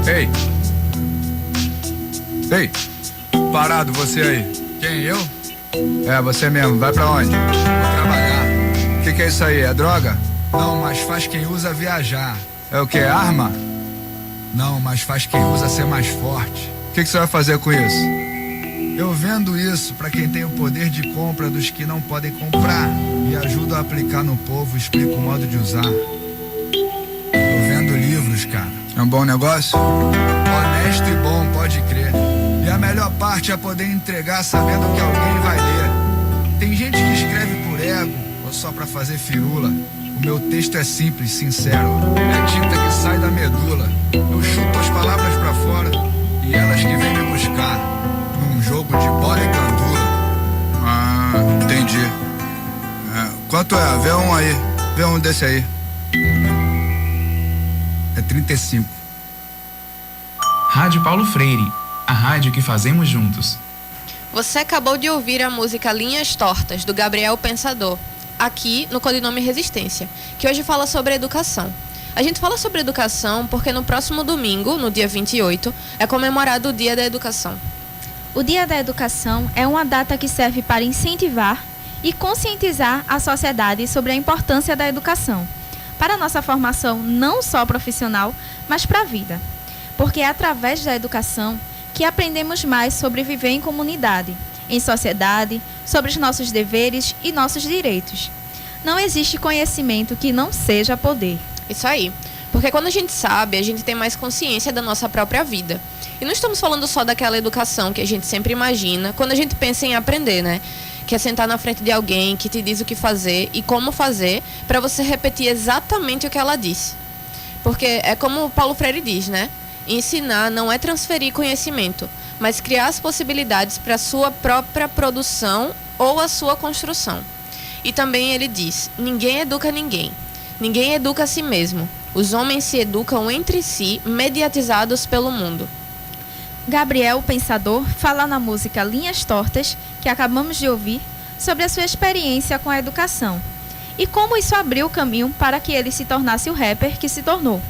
Ei! Ei! Parado você aí. Quem, eu? É, você mesmo. Vai pra onde? Vou trabalhar. Que é isso aí? É droga? Não, mas faz quem usa viajar. É o que? Arma? Não, mas faz quem usa ser mais forte. O que você vai fazer com isso? Eu vendo isso pra quem tem o poder de compra dos que não podem comprar e ajudo a aplicar no povo, explico o modo de usar. Eu vendo livros, cara. É um bom negócio? Honesto e bom, pode crer. E a melhor parte é poder entregar sabendo que alguém vai ler. Tem gente que escreve por ego ou só pra fazer firula. O meu texto é simples, sincero. É tinta que sai da medula. Eu chuto as palavras pra fora e elas que vêm me buscar. Num jogo de bola e gandula. Ah, entendi. Quanto é? Vê um aí. Vê um desse aí. É 35. Rádio Paulo Freire, a rádio que fazemos juntos. Você acabou de ouvir a música Linhas Tortas, do Gabriel Pensador, aqui no Codinome Resistência, que hoje fala sobre educação. A gente fala sobre educação porque no próximo domingo, no dia 28, é comemorado o Dia da Educação. O Dia da Educação é uma data que serve para incentivar e conscientizar a sociedade sobre a importância da educação, para a nossa formação não só profissional, mas para a vida. Porque é através da educação que aprendemos mais sobre viver em comunidade, em sociedade, sobre os nossos deveres e nossos direitos. Não existe conhecimento que não seja poder. Isso aí. Porque quando a gente sabe, a gente tem mais consciência da nossa própria vida. E não estamos falando só daquela educação que a gente sempre imagina quando a gente pensa em aprender, né? Que é sentar na frente de alguém que te diz o que fazer e como fazer para você repetir exatamente o que ela disse. Porque é como o Paulo Freire diz, né? Ensinar não é transferir conhecimento, mas criar as possibilidades para a sua própria produção ou a sua construção. E também ele diz, ninguém educa ninguém. Ninguém educa a si mesmo. Os homens se educam entre si, mediatizados pelo mundo. Gabriel Pensador fala na música Linhas Tortas, que acabamos de ouvir, sobre a sua experiência com a educação e como isso abriu o caminho para que ele se tornasse o rapper que se tornou.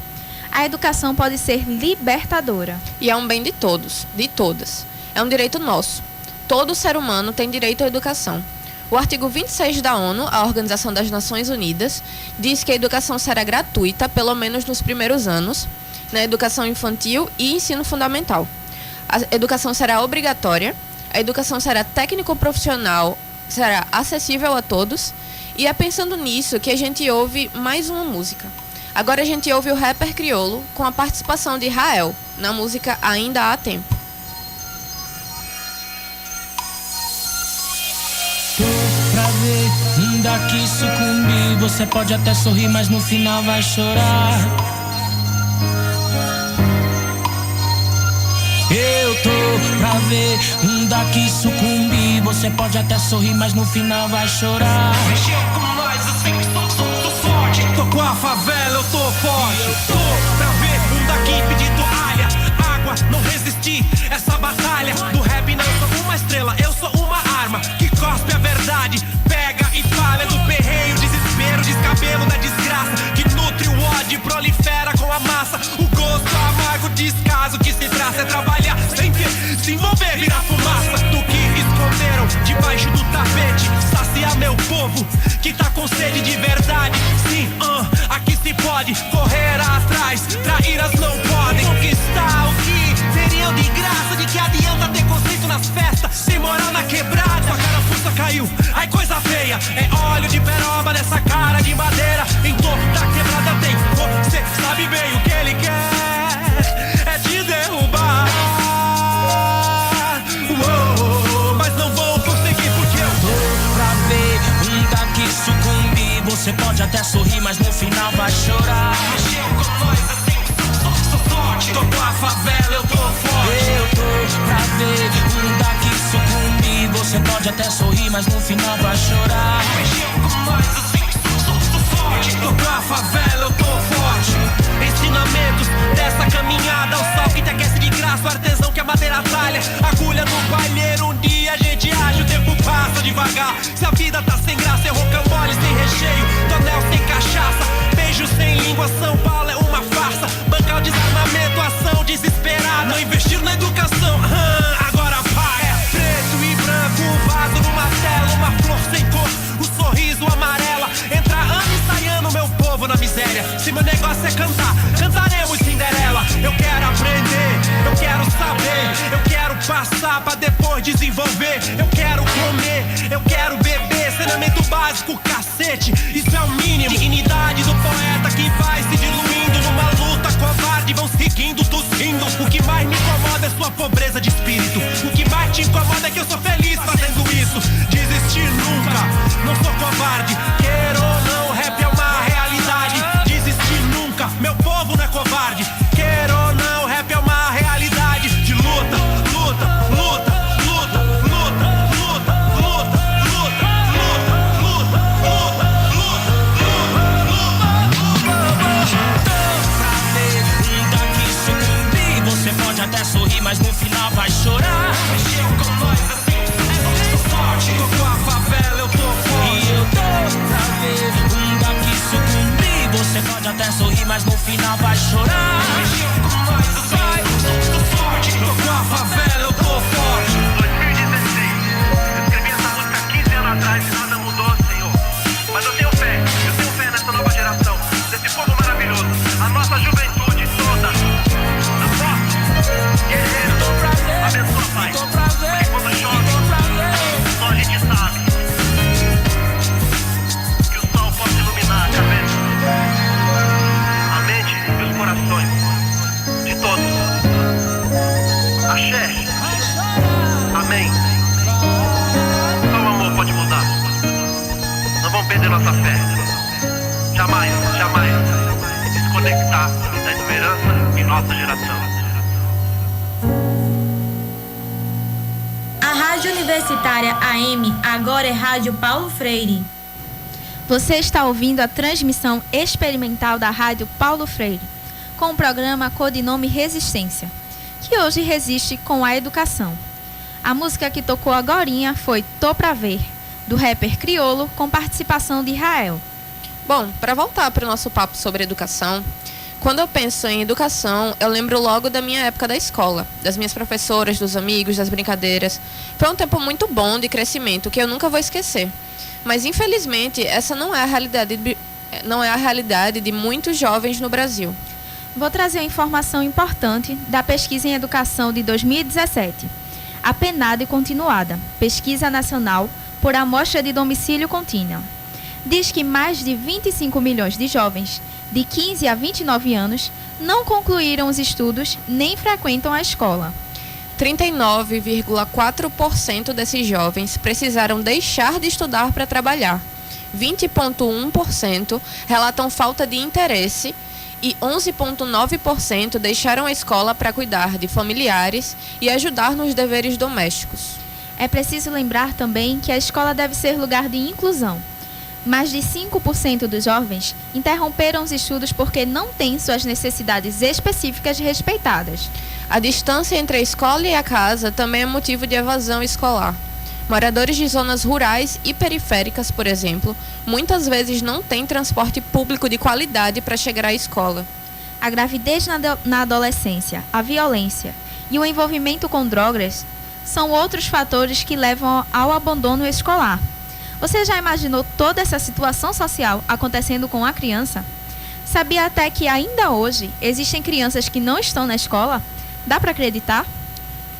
A educação pode ser libertadora. E é um bem de todos, de todas. É um direito nosso. Todo ser humano tem direito à educação. O artigo 26 da ONU, a Organização das Nações Unidas, diz que a educação será gratuita, pelo menos nos primeiros anos, na educação infantil e ensino fundamental. A educação será obrigatória, a educação será técnico-profissional, será acessível a todos, e é pensando nisso que a gente ouve mais uma música. Agora a gente ouve o rapper crioulo com a participação de Rael, na música Ainda Há Tempo. Pra ver um daqui sucumbir, você pode até sorrir, mas no final vai chorar. Eu tô pra ver um daqui sucumbir, você pode até sorrir, mas no final vai chorar. Mexeu com nós, assim, sou forte. Tô com a favela, eu tô forte. Eu tô pra ver gelo da desgraça que nutre o ódio e prolifera com a massa. O gosto amargo, descaso que se traça é trabalhar sem ter, se envolver, virar fumaça do que esconderam debaixo do tapete. Saciar meu povo que tá com sede de verdade. Sim, aqui se pode correr atrás, traíras não podem conquistar o que teriam de graça. De que adianta ter conceito nas festas, sem moral na quebrada. Sua carapuça caiu, ai coisa feia. É óleo de peroba nessa cara de madeira. Em torno da quebrada tem, você sabe bem o que ele quer, é te derrubar. Mas não vão conseguir porque eu tô pra ver um daqui sucumbir. Você pode até sorrir, mas no final vai chorar. Mexeu com nós assim, sou forte. Tô com a favela, eu tô forte. Eu tô pra ver um daqui sucumbir. Você pode até sorrir, mas no final vai chorar. Mexeu com nós assim, sou forte. Tô com a favela, eu tô forte. Ensinamentos dessa caminhada, o sol que te aquece de graça, o artesão que a madeira talha, agulha no palheiro. Um dia a gente age, o tempo passa devagar. Se a vida tá sem graça, é rocambole sem recheio, tonel sem cachaça, beijo sem língua. São Paulo é uma farsa, bancar o desarmamento, ação desesperada. Não investir na educação, agora vai. É preto e branco, um vaso numa tela, uma flor sem cor, o sorriso amarela. Entra ano e sai ano, meu povo na miséria. Se meu negócio é cantar, cantaremos Cinderela. Eu quero aprender, eu quero saber, eu quero passar pra depois desenvolver. Eu quero comer, eu quero beber, saneamento básico, cacete, isso é o mínimo. Dignidade do poeta que vai se diluindo numa luta covarde, vão seguindo, tossindo. O que mais me incomoda é sua pobreza de espírito. O que mais te incomoda é que eu sou feliz fazendo isso. Desistir nunca, não sou covarde. Queira ou não, rap é uma realidade. Desistir nunca, meu povo não é covarde. Queira ou não, rap é uma realidade. De luta, luta, luta, luta, luta, luta, luta, luta, luta, luta, pra ver um daqui sucumbir. Você pode até sorrir, mas no final vai chorar. Mexeu com nós assim, sou forte. Tô com a favela, eu tô forte. E eu tô pra ver um daqui sucumbir. Você pode até sorrir, mas no final vai chorar. Mexeu com nós assim, sou forte. Tô com a favela, eu tô forte. 2016, eu escrevi essa música 15 anos atrás e nada mudou, Senhor. Mas eu tenho fé nessa nova geração, desse povo maravilhoso, a nossa juventude toda. Tá forte? Guerreiro, abençoa, Pai. Porque quando chove, só a gente sabe que o sol pode iluminar a cabeça, a mente e os corações de todos. Axé. Amém. Só o amor pode mudar. Não vamos perder nossa fé. Jamais, jamais desconectar da esperança em nossa geração. A Rádio Universitária AM agora é Rádio Paulo Freire. Você está ouvindo a transmissão experimental da Rádio Paulo Freire, com o programa codinome Resistência, que hoje resiste com a educação. A música que tocou agorinha foi Tô Pra Ver, do rapper Criolo, com participação de Israel. Bom, para voltar para o nosso papo sobre educação, quando eu penso em educação, eu lembro logo da minha época da escola, das minhas professoras, dos amigos, das brincadeiras. Foi um tempo muito bom de crescimento que eu nunca vou esquecer. Mas, infelizmente, essa não é a realidade de muitos jovens no Brasil. Vou trazer uma informação importante da pesquisa em educação de 2017. A penada e continuada, Pesquisa Nacional por Amostra de Domicílio Contínua, diz que mais de 25 milhões de jovens de 15 a 29 anos não concluíram os estudos nem frequentam a escola. 39,4% desses jovens precisaram deixar de estudar para trabalhar. 20,1% relatam falta de interesse e 11,9% deixaram a escola para cuidar de familiares e ajudar nos deveres domésticos. É preciso lembrar também que a escola deve ser lugar de inclusão. Mais de 5% dos jovens interromperam os estudos porque não têm suas necessidades específicas respeitadas. A distância entre a escola e a casa também é motivo de evasão escolar. Moradores de zonas rurais e periféricas, por exemplo, muitas vezes não têm transporte público de qualidade para chegar à escola. A gravidez na adolescência, a violência e o envolvimento com drogas são outros fatores que levam ao abandono escolar. Você já imaginou toda essa situação social acontecendo com a criança? Sabia até que ainda hoje existem crianças que não estão na escola? Dá para acreditar?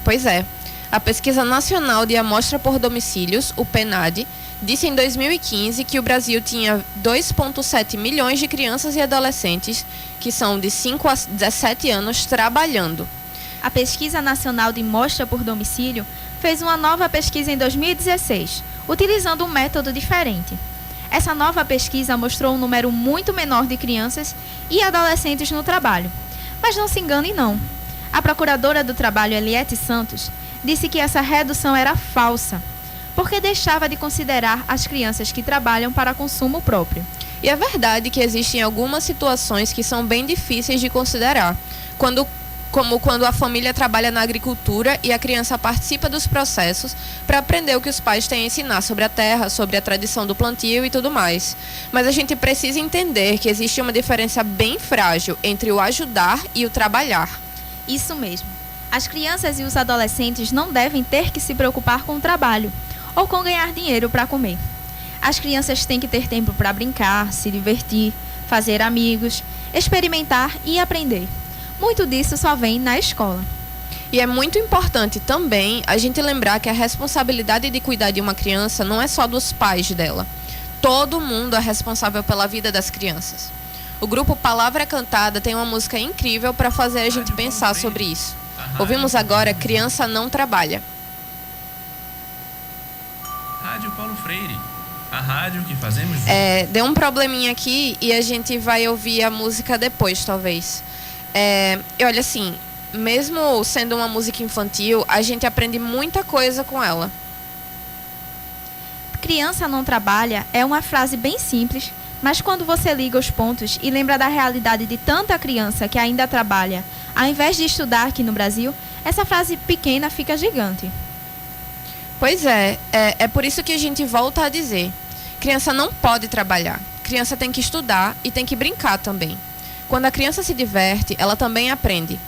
Pois é. A Pesquisa Nacional de Amostra por Domicílios, o PNAD, disse em 2015 que o Brasil tinha 2,7 milhões de crianças e adolescentes que são de 5 a 17 anos trabalhando. A Pesquisa Nacional de Amostra por Domicílio fez uma nova pesquisa em 2016, utilizando um método diferente. Essa nova pesquisa mostrou um número muito menor de crianças e adolescentes no trabalho. Mas não se engane não. A procuradora do trabalho, Eliette Santos, disse que essa redução era falsa, porque deixava de considerar as crianças que trabalham para consumo próprio. E é verdade que existem algumas situações que são bem difíceis de considerar, como quando a família trabalha na agricultura e a criança participa dos processos para aprender o que os pais têm a ensinar sobre a terra, sobre a tradição do plantio e tudo mais. Mas a gente precisa entender que existe uma diferença bem frágil entre o ajudar e o trabalhar. Isso mesmo. As crianças e os adolescentes não devem ter que se preocupar com o trabalho ou com ganhar dinheiro para comer. As crianças têm que ter tempo para brincar, se divertir, fazer amigos, experimentar e aprender. Muito disso só vem na escola. E é muito importante também a gente lembrar que a responsabilidade de cuidar de uma criança não é só dos pais dela. Todo mundo é responsável pela vida das crianças. O grupo Palavra Cantada tem uma música incrível para fazer a gente pensar sobre isso. Ouvimos agora Criança Não Trabalha. Rádio Paulo Freire, a rádio que fazemos... Deu um probleminha aqui e a gente vai ouvir a música depois, talvez. E olha assim, mesmo sendo uma música infantil, a gente aprende muita coisa com ela. Criança não trabalha é uma frase bem simples, mas quando você liga os pontos e lembra da realidade de tanta criança que ainda trabalha, ao invés de estudar aqui no Brasil, essa frase pequena fica gigante. Pois é por isso que a gente volta a dizer, criança não pode trabalhar, criança tem que estudar e tem que brincar também. Quando a criança se diverte, ela também aprende.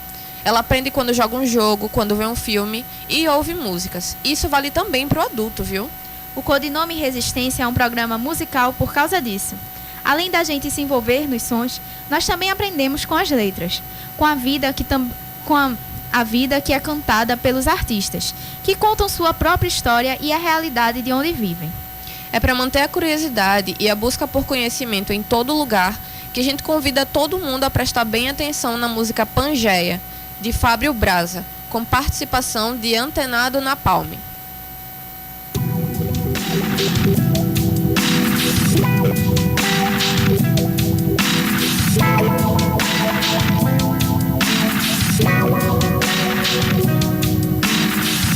Ela aprende quando joga um jogo, quando vê um filme e ouve músicas. Isso vale também para o adulto, viu? O Codinome Resistência é um programa musical por causa disso. Além da gente se envolver nos sons, nós também aprendemos com as letras, com a vida que é cantada pelos artistas, que contam sua própria história e a realidade de onde vivem. É para manter a curiosidade e a busca por conhecimento em todo lugar que a gente convida todo mundo a prestar bem atenção na música Pangeia, de Fábio Braza, com participação de Antenado Napalm.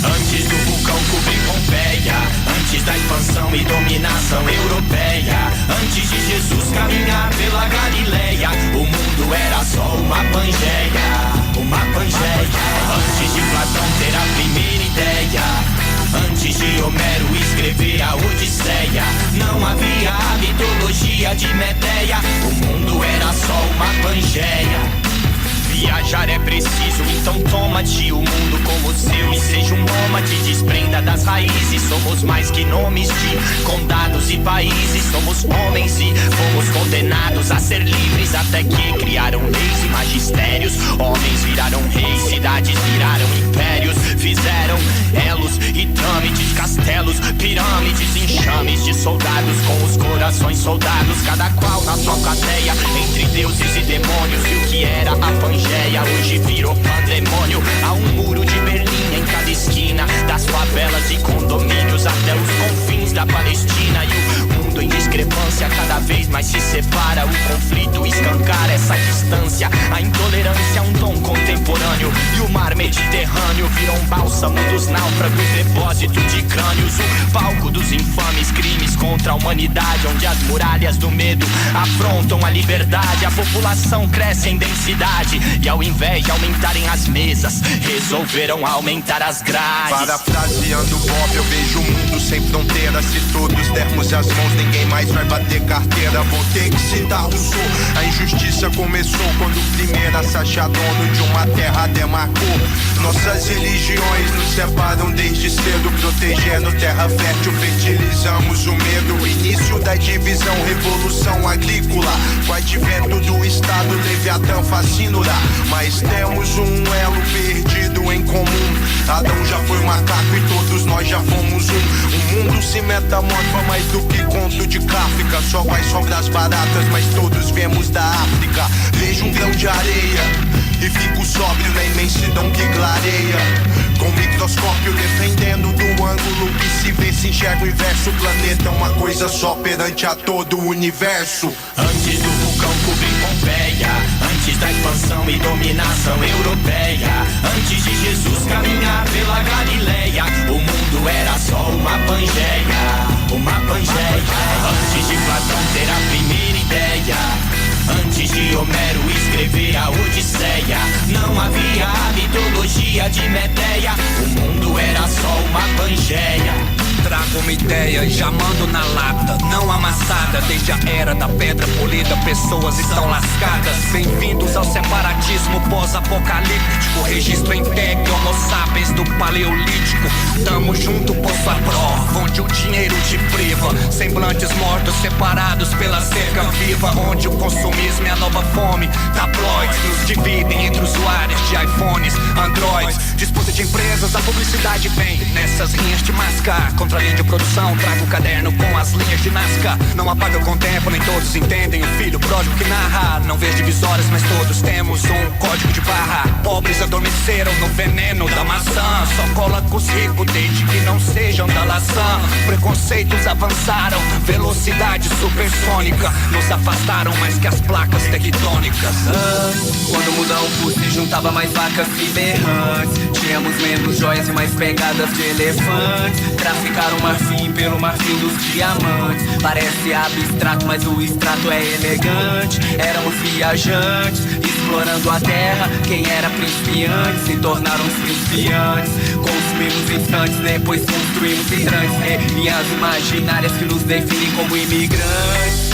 Antes do vulcão cobrir Pompeia, antes da expansão e dominação europeia, antes de Jesus caminhar pela Galileia, o mundo era só uma Pangeia, uma Pangeia. Antes de Platão ter a primeira ideia, antes de Homero escrever a Odisseia, não havia a mitologia de Medeia, o mundo era só uma Pangeia. Viajar é preciso, então toma-te o mundo como seu e seja um nômade, desprenda das raízes. Somos mais que nomes de condados e países, somos homens e fomos condenados a ser livres, até que criaram leis e magistérios. Homens viraram reis, cidades viraram impérios, fizeram elos e trâmites, castelos, pirâmides, enxames de soldados com os corações soldados, cada qual na sua cadeia, entre deuses e demônios. E o que era a Pangeia hoje virou pandemônio. Há um muro de Berlim em cada esquina, das favelas e condomínios até os confins da Palestina. E o mundo em discrepância cada vez mais se separa. O conflito escancara essa distância. A intolerância é um dom contemporâneo, e o mar Mediterrâneo virou um bálsamo dos náufragos, depósito de crânios, o palco dos infames crimes armas contra a humanidade, onde as muralhas do medo afrontam a liberdade. A população cresce em densidade e ao invés de aumentarem as mesas, resolveram aumentar as grades. Parafraseando Bob, eu vejo o mundo sem fronteiras. Se todos dermos as mãos, ninguém mais vai bater carteira. Vou ter que citar Rousseau. A injustiça começou quando o primeiro a se achar dono de uma terra demarcou. Nossas religiões nos separam desde cedo, protegendo terra fértil, fertilizamos o medo. O início da divisão, revolução agrícola, com advento do Estado, Leviatã fascinará. Mas temos um elo perdido em comum. Adão já foi macaco e todos nós já fomos um. O mundo se metamorfa mais do que conto de Kafka. Só vai sobrar as baratas, mas todos viemos da África. Vejo um grão de areia e fico sóbrio na imensidão que clareia. Com microscópio defendendo do ângulo que se vê, se enxerga o inverso. O planeta é uma coisa só perante a todo o universo. Antes do vulcão cobrir Pompeia, antes da expansão e dominação europeia, antes de Jesus caminhar pela Galileia, o mundo era só uma Pangeia, uma Pangeia. Antes de Platão ter a primeira ideia, antes de Homero escrever a Odisseia, não havia a mitologia de Medeia, o mundo era só uma Pangeia. Trago uma ideia e já mando na lata, não amassada. Desde a era da pedra polida, pessoas estão lascadas. Bem-vindos ao separatismo pós-apocalíptico. Registro em tag, homo sapiens do paleolítico. Tamo junto, posto à prova, onde o dinheiro te priva. Semblantes mortos, separados pela cerca viva, onde o consumismo é a nova fome. Tabloides nos dividem entre usuários de iPhones, Androids. Disputa de empresas, a publicidade vem nessas linhas de mascar. Contra a linha de produção, trago o caderno com as linhas de Nazca. Não apaga com o tempo, nem todos entendem o filho pródigo que narra. Não vejo divisórias, mas todos temos um código de barra. Pobres adormeceram no veneno da maçã. Só cola com os ricos desde que não sejam da laçã. Preconceitos avançaram, velocidade supersônica. Nos afastaram mais que as placas tectônicas. Quando o mudão se juntava mais vacas e berrantes, tínhamos menos joias e mais pegadas de elefante. Traficaram marfim pelo marfim dos diamantes. Parece abstrato, mas o extrato é elegante. Éramos viajantes, explorando a terra. Quem era principiante se tornaram os principiantes. Consumimos instantes, depois construímos hidrantes. Linhas imaginárias que nos definem como imigrantes.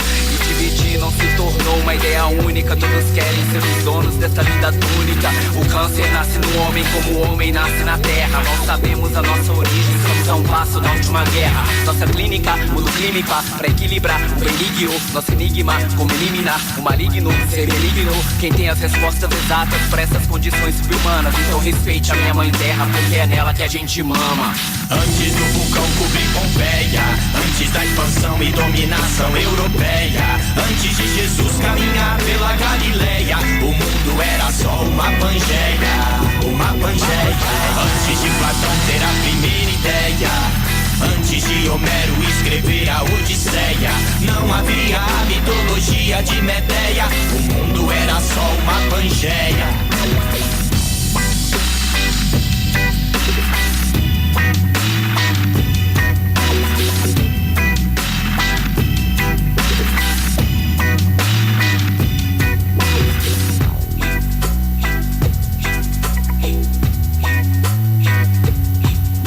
Dividir não se tornou uma ideia única. Todos querem ser os donos dessa linda túnica. O câncer nasce no homem como o homem nasce na terra. Não sabemos a nossa origem, estamos a um passo da última guerra. Nossa clínica muda o clima pra equilibrar o benigno. Nosso enigma, como eliminar o maligno, ser benigno. Quem tem as respostas exatas pra essas condições subhumanas. Então respeite a minha mãe terra, porque é nela que a gente mama. Antes do vulcão cobrir Pompeia, antes da expansão e dominação europeia, antes de Jesus caminhar pela Galileia, o mundo era só uma Pangeia, uma Pangeia. Antes de Platão ter a primeira ideia, antes de Homero escrever a Odisseia, não havia a mitologia de Medeia, o mundo era só uma Pangeia.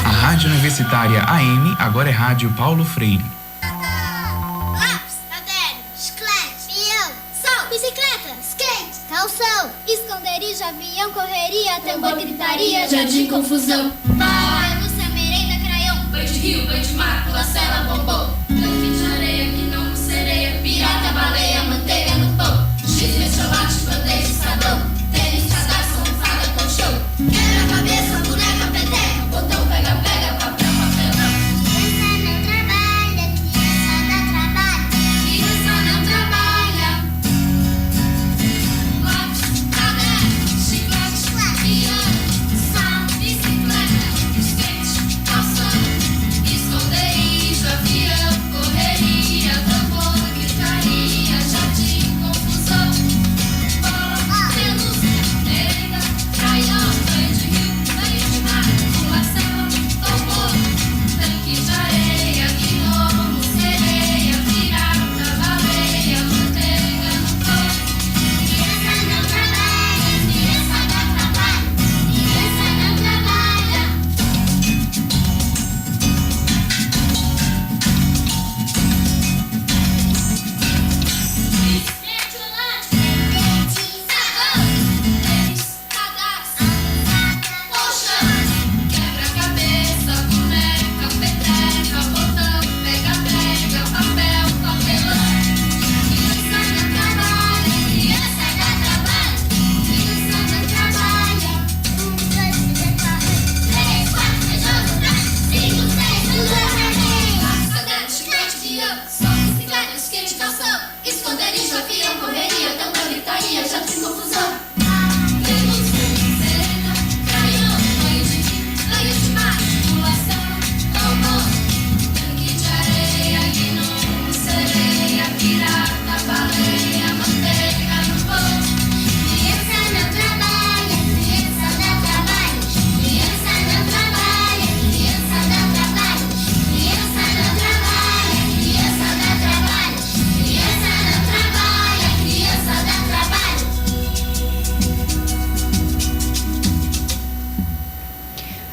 Rádio Universitária AM, agora é Rádio Paulo Freire. Lápis, caderno, chiclete, peão, sol, bicicleta, skate, calção, esconderijo, avião, correria, tambor, gritaria, jardim, confusão. Pai, Lúcia, merenda, craião, banho de rio, banho de mar, pula-cela, bombom. Tanque de areia que não sereia, pirata, baleia, manteiga no pão. X, chocolate, bandeja, sabão, tênis, cadastro, almofada, colchão. Quebra a cabeça, boneca, peteca, botão, pega, pega, papel, papelão. Criança não trabalha, criança dá trabalho. Criança não trabalha. Lápis, caderno, chiclete, piano, sal, bicicleta, skate, calção, esconderijo, avião.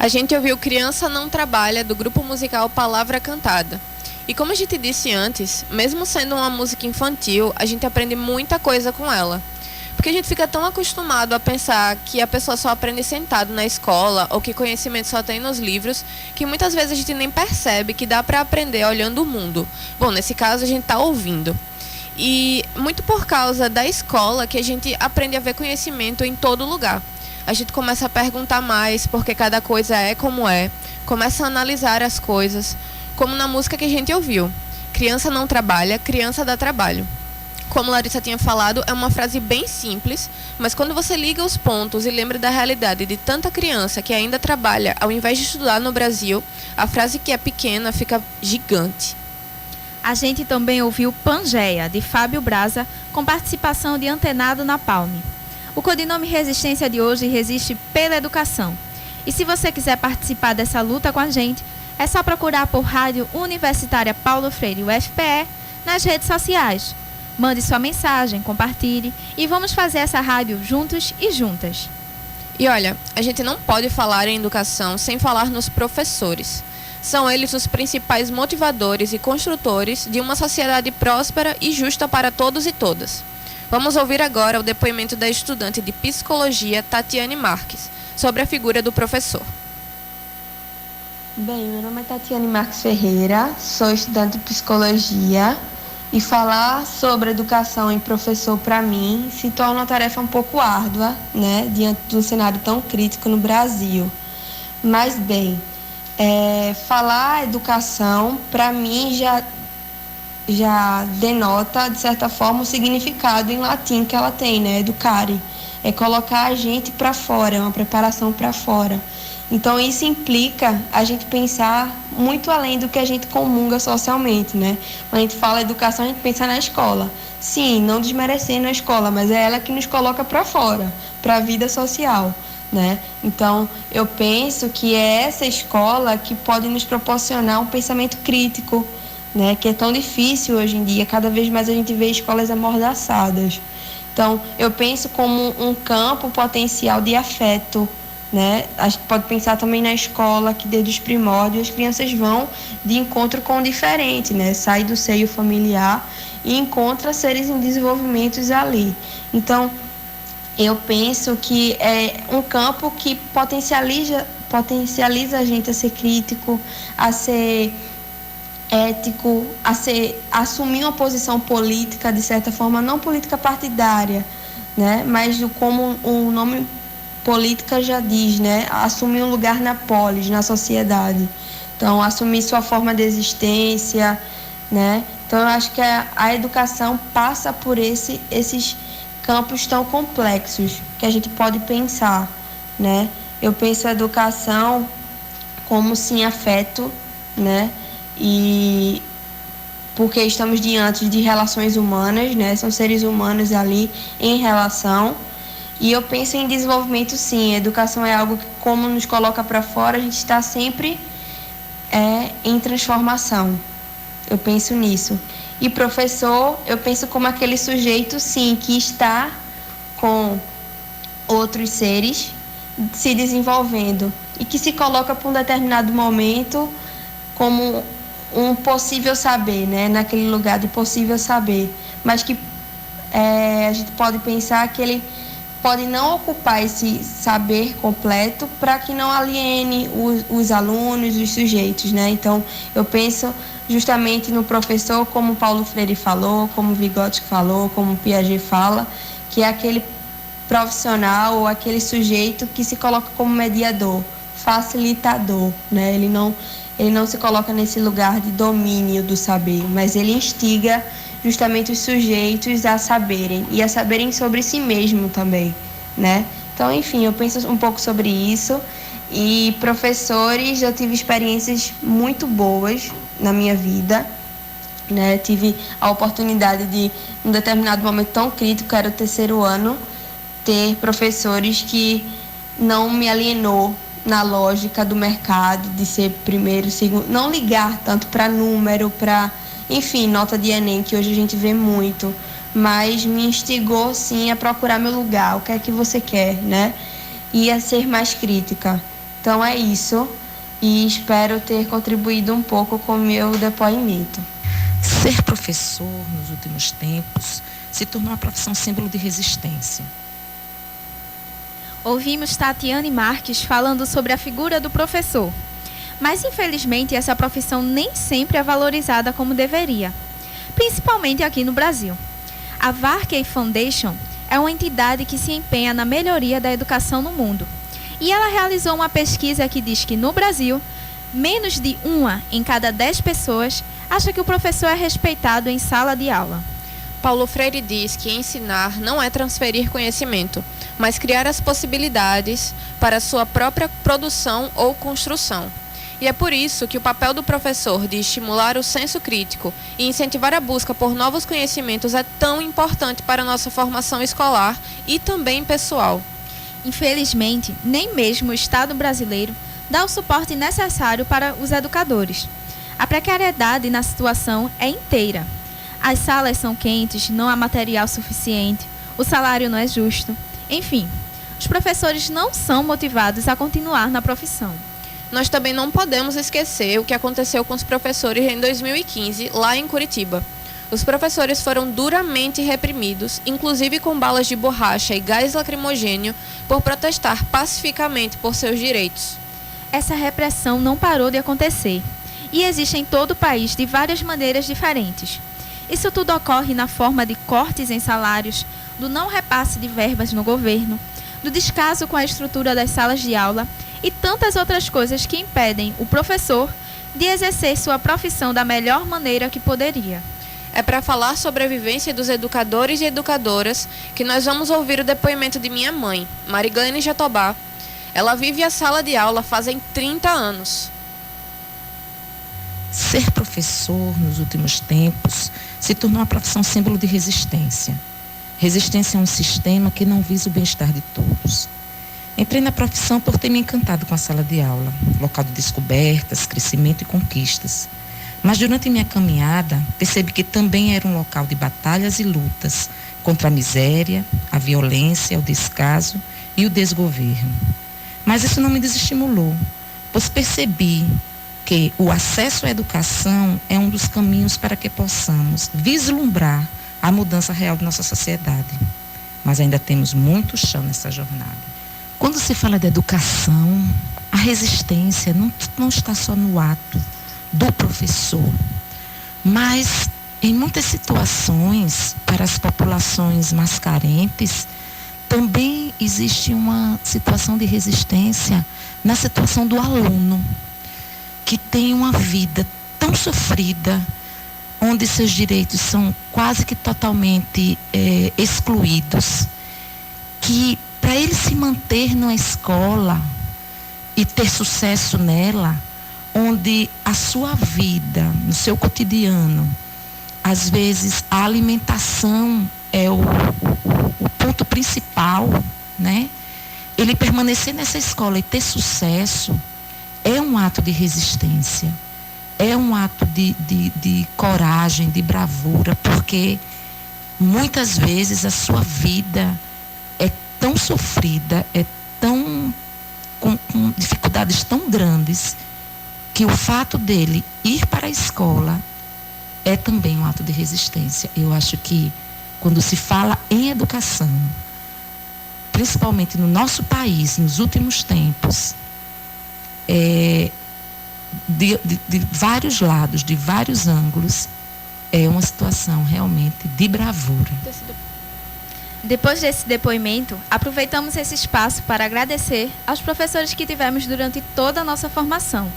A gente ouviu Criança Não Trabalha, do grupo musical Palavra Cantada. E como a gente disse antes, mesmo sendo uma música infantil, a gente aprende muita coisa com ela. Porque a gente fica tão acostumado a pensar que a pessoa só aprende sentado na escola ou que conhecimento só tem nos livros, que muitas vezes a gente nem percebe que dá para aprender olhando o mundo. Bom, nesse caso a gente está ouvindo. E muito por causa da escola que a gente aprende a ver conhecimento em todo lugar. A gente começa a perguntar mais porque cada coisa é como é, começa a analisar as coisas, como na música que a gente ouviu. Criança não trabalha, criança dá trabalho. Como Larissa tinha falado, é uma frase bem simples, mas quando você liga os pontos e lembra da realidade de tanta criança que ainda trabalha ao invés de estudar no Brasil, a frase que é pequena fica gigante. A gente também ouviu Pangeia, de Fábio Braza, com participação de Antenado na Palme. O codinome Resistência de hoje resiste pela educação. E se você quiser participar dessa luta com a gente, é só procurar por Rádio Universitária Paulo Freire, UFPE, nas redes sociais. Mande sua mensagem, compartilhe e vamos fazer essa rádio juntos e juntas. E olha, a gente não pode falar em educação sem falar nos professores. São eles os principais motivadores e construtores de uma sociedade próspera e justa para todos e todas. Vamos ouvir agora o depoimento da estudante de psicologia Tatiane Marques sobre a figura do professor. Bem, meu nome é Tatiane Marques Ferreira, sou estudante de psicologia e falar sobre educação e professor para mim se torna uma tarefa um pouco árdua, né, diante de um cenário tão crítico no Brasil. Mas bem, falar educação para mim já denota, de certa forma, o significado em latim que ela tem, né? Educare. É colocar a gente para fora, é uma preparação para fora. Então, isso implica a gente pensar muito além do que a gente comunga socialmente, né? Quando a gente fala educação, a gente pensa na escola. Sim, não desmerecendo a escola, mas é ela que nos coloca para fora, para a vida social, né? Então, eu penso que é essa escola que pode nos proporcionar um pensamento crítico, né, que é tão difícil hoje em dia. Cada vez mais a gente vê escolas amordaçadas. Então, eu penso como um campo potencial de afeto, né? A gente pode pensar também na escola, que desde os primórdios as crianças vão de encontro com o diferente, né? Sai do seio familiar e encontra seres em desenvolvimento ali. Então, eu penso que é um campo que potencializa a gente a ser crítico, a ser ético, a assumir uma posição política, de certa forma, não política partidária, né? Mas como o nome política já diz, né? Assumir um lugar na polis, na sociedade. Então, assumir sua forma de existência, né? Então, eu acho que a educação passa por esses campos tão complexos que a gente pode pensar, né? Eu penso a educação como, sim, afeto, né? E porque estamos diante de relações humanas, né? São seres humanos ali em relação. E eu penso em desenvolvimento, sim. A educação é algo que, como nos coloca para fora, a gente está sempre em transformação. Eu penso nisso. E professor, eu penso como aquele sujeito, sim, que está com outros seres se desenvolvendo e que se coloca para um determinado momento como um possível saber, né? Naquele lugar de possível saber, mas que a gente pode pensar que ele pode não ocupar esse saber completo para que não aliene os alunos, os sujeitos, né? Então, eu penso justamente no professor, como Paulo Freire falou, como Vygotsky falou, como Piaget fala, que é aquele profissional ou aquele sujeito que se coloca como mediador, facilitador, né? Ele não se coloca nesse lugar de domínio do saber, mas ele instiga justamente os sujeitos a saberem e a saberem sobre si mesmo também, né? Então, enfim, eu penso um pouco sobre isso. E professores, eu tive experiências muito boas na minha vida, né? Tive a oportunidade de, num determinado momento tão crítico, que era o terceiro ano, ter professores que não me alienou na lógica do mercado, de ser primeiro, segundo, não ligar tanto para número, para, enfim, nota de Enem, que hoje a gente vê muito, mas me instigou, sim, a procurar meu lugar, o que é que você quer, né? E a ser mais crítica. Então é isso, e espero ter contribuído um pouco com o meu depoimento. Ser professor, nos últimos tempos, se tornou uma profissão símbolo de resistência. Ouvimos Tatiane Marques falando sobre a figura do professor. Mas, infelizmente, essa profissão nem sempre é valorizada como deveria, principalmente aqui no Brasil. A Varkey Foundation é uma entidade que se empenha na melhoria da educação no mundo. E ela realizou uma pesquisa que diz que, no Brasil, menos de 1 em cada 10 pessoas acha que o professor é respeitado em sala de aula. Paulo Freire diz que ensinar não é transferir conhecimento, mas criar as possibilidades para sua própria produção ou construção. E é por isso que o papel do professor de estimular o senso crítico e incentivar a busca por novos conhecimentos é tão importante para a nossa formação escolar e também pessoal. Infelizmente, nem mesmo o Estado brasileiro dá o suporte necessário para os educadores. A precariedade na situação é inteira. As salas são quentes, não há material suficiente, o salário não é justo. Enfim, os professores não são motivados a continuar na profissão. Nós também não podemos esquecer o que aconteceu com os professores em 2015, lá em Curitiba. Os professores foram duramente reprimidos, inclusive com balas de borracha e gás lacrimogênio, por protestar pacificamente por seus direitos. Essa repressão não parou de acontecer e existe em todo o país de várias maneiras diferentes. Isso tudo ocorre na forma de cortes em salários, do não repasse de verbas no governo, do descaso com a estrutura das salas de aula e tantas outras coisas que impedem o professor de exercer sua profissão da melhor maneira que poderia. É para falar sobre a vivência dos educadores e educadoras que nós vamos ouvir o depoimento de minha mãe, Mariglene Jatobá. Ela vive a sala de aula fazem 30 anos. Ser professor, nos últimos tempos, se tornou uma profissão símbolo de resistência. Resistência é um sistema que não visa o bem-estar de todos. Entrei na profissão por ter me encantado com a sala de aula, local de descobertas, crescimento e conquistas. Mas durante minha caminhada, percebi que também era um local de batalhas e lutas contra a miséria, a violência, o descaso e o desgoverno. Mas isso não me desestimulou, pois percebi que o acesso à educação é um dos caminhos para que possamos vislumbrar a mudança real de nossa sociedade. Mas ainda temos muito chão nessa jornada. Quando se fala de educação, a resistência não está só no ato do professor, mas em muitas situações, para as populações mais carentes, também existe uma situação de resistência na situação do aluno, que tem uma vida tão sofrida, onde seus direitos são quase que totalmente excluídos, que para ele se manter numa escola e ter sucesso nela, onde a sua vida, no seu cotidiano, às vezes a alimentação é o ponto principal, né? Ele permanecer nessa escola e ter sucesso é um ato de resistência, é um ato de coragem, de bravura, porque muitas vezes a sua vida é tão sofrida, é tão com dificuldades tão grandes, que o fato dele ir para a escola é também um ato de resistência. Eu acho que quando se fala em educação, principalmente no nosso país, nos últimos tempos, de vários lados, de vários ângulos, é uma situação realmente de bravura. Depois desse depoimento, aproveitamos esse espaço para agradecer aos professores que tivemos durante toda a nossa formação.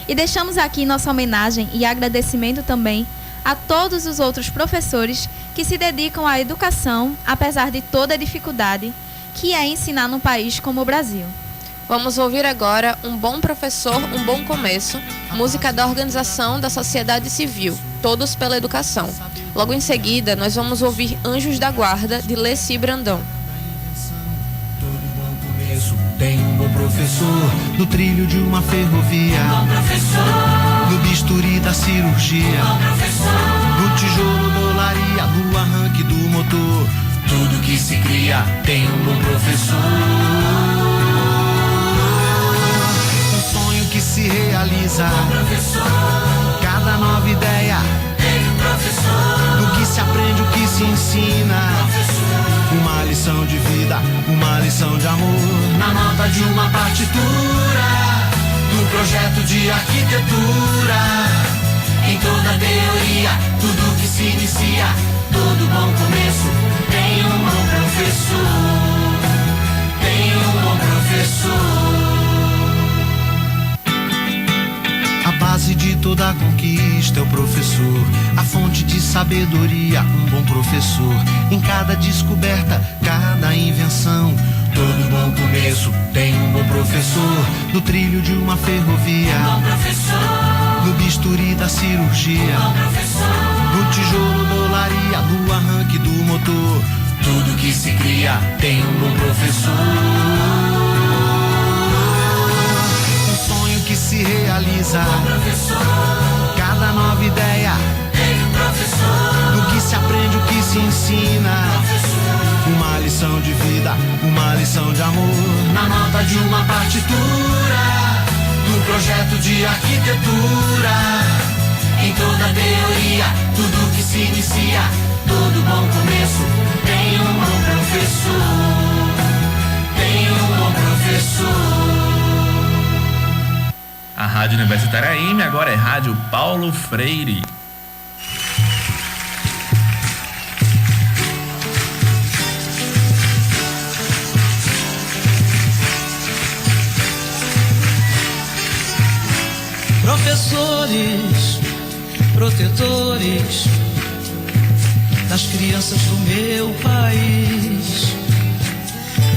E deixamos aqui nossa homenagem e agradecimento também a todos os outros professores que se dedicam à educação, apesar de toda a dificuldade que é ensinar num país como o Brasil. Vamos ouvir agora Um Bom Professor, Um Bom Começo, música da organização da sociedade civil, Todos pela Educação. Logo em seguida, nós vamos ouvir Anjos da Guarda, de Leci Brandão. Tem um bom professor no trilho de uma ferrovia, bom professor no bisturi da cirurgia, bom professor no tijolo da olaria, no arranque do motor. Tudo que se cria tem um bom professor. se realiza. Cada nova ideia, do que se aprende, o que se ensina. Uma lição de vida, uma lição de amor, na nota de uma partitura, do projeto de arquitetura. Em toda teoria, tudo que se inicia, todo bom começo tem um bom professor. Tem um bom professor. A base de toda conquista é o professor, a fonte de sabedoria, um bom professor. Em cada descoberta, cada invenção, todo bom começo tem um bom professor. No trilho de uma ferrovia, um bom professor. No bisturi da cirurgia, um bom professor. No tijolo da olaria, no arranque do motor, tudo que se cria tem um bom professor. Que se realiza, cada nova ideia, do que se aprende, o que se ensina. Uma lição de vida, uma lição de amor, na nota de uma partitura, do projeto de arquitetura. Em toda teoria, tudo que se inicia, todo bom começo tem um bom professor. Tem um bom professor. A Rádio Universitária AM agora é Rádio Paulo Freire. Professores, protetores das crianças do meu país,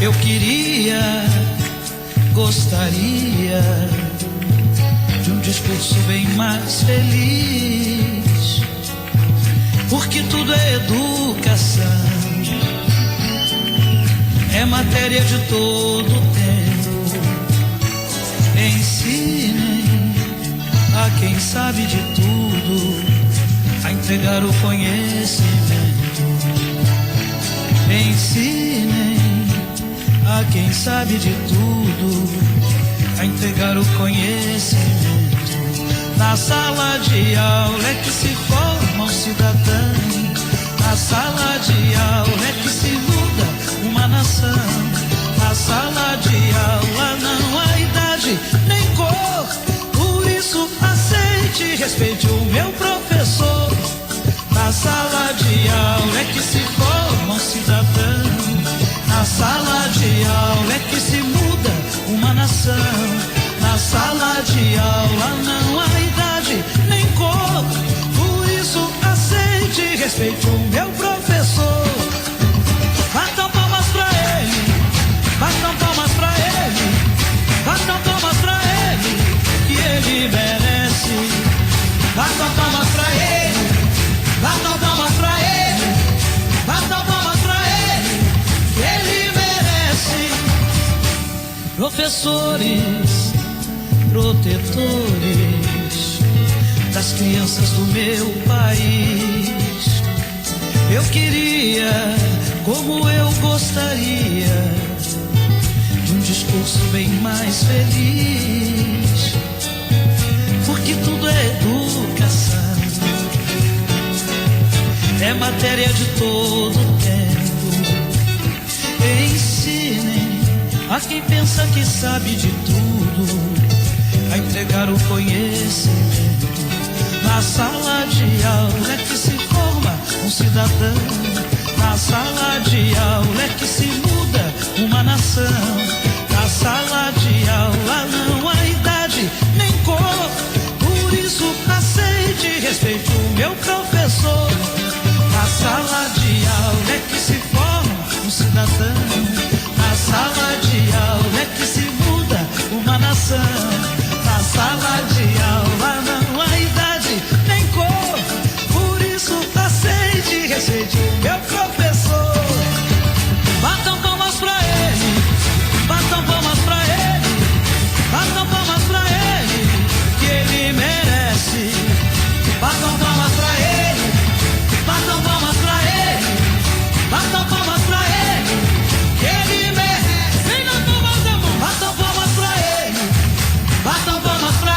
eu queria, gostaria de um discurso bem mais feliz, porque tudo é educação, é matéria de todo tempo. Ensinem a quem sabe de tudo a entregar o conhecimento. Ensinem a quem sabe de tudo a entregar o conhecimento. Na sala de aula é que se forma um cidadão. Na sala de aula é que se muda uma nação. Na sala de aula não há idade nem cor, por isso aceite e respeite o meu professor. Na sala de aula é que se forma um cidadão. Na sala de aula é que se muda uma nação. Na sala de aula não há idade nem cor, por isso aceite e respeite o meu professor. Batam palmas pra ele, batam palmas pra ele, batam palmas pra ele, que ele merece. Batam palmas pra ele, batam palmas pra ele, batam palmas pra ele, que ele merece. Professores, protetores das crianças do meu país, eu queria, como eu gostaria, de um discurso bem mais feliz, porque tudo é educação, é matéria de todo tempo. Ensinem a quem pensa que sabe de tudo a entregar o conhecimento. Na sala de aula é que se forma um cidadão. Na sala de aula é que se muda uma nação. Na sala de aula não há idade nem cor, por isso aceite e respeite o meu professor. Na sala de aula é que se forma um cidadão. Na sala de aula é que se muda uma nação. Na sala de aula não há idade nem cor, por isso aceite e respeite o meu professor. Batam palmas pra ele, batam palmas pra ele, batam palmas pra ele, que ele merece. Batam palmas pra ele, batam palmas pra ele, batam palmas pra ele, que ele merece. Vem na palma da mão, batam palmas pra ele, batam palmas pra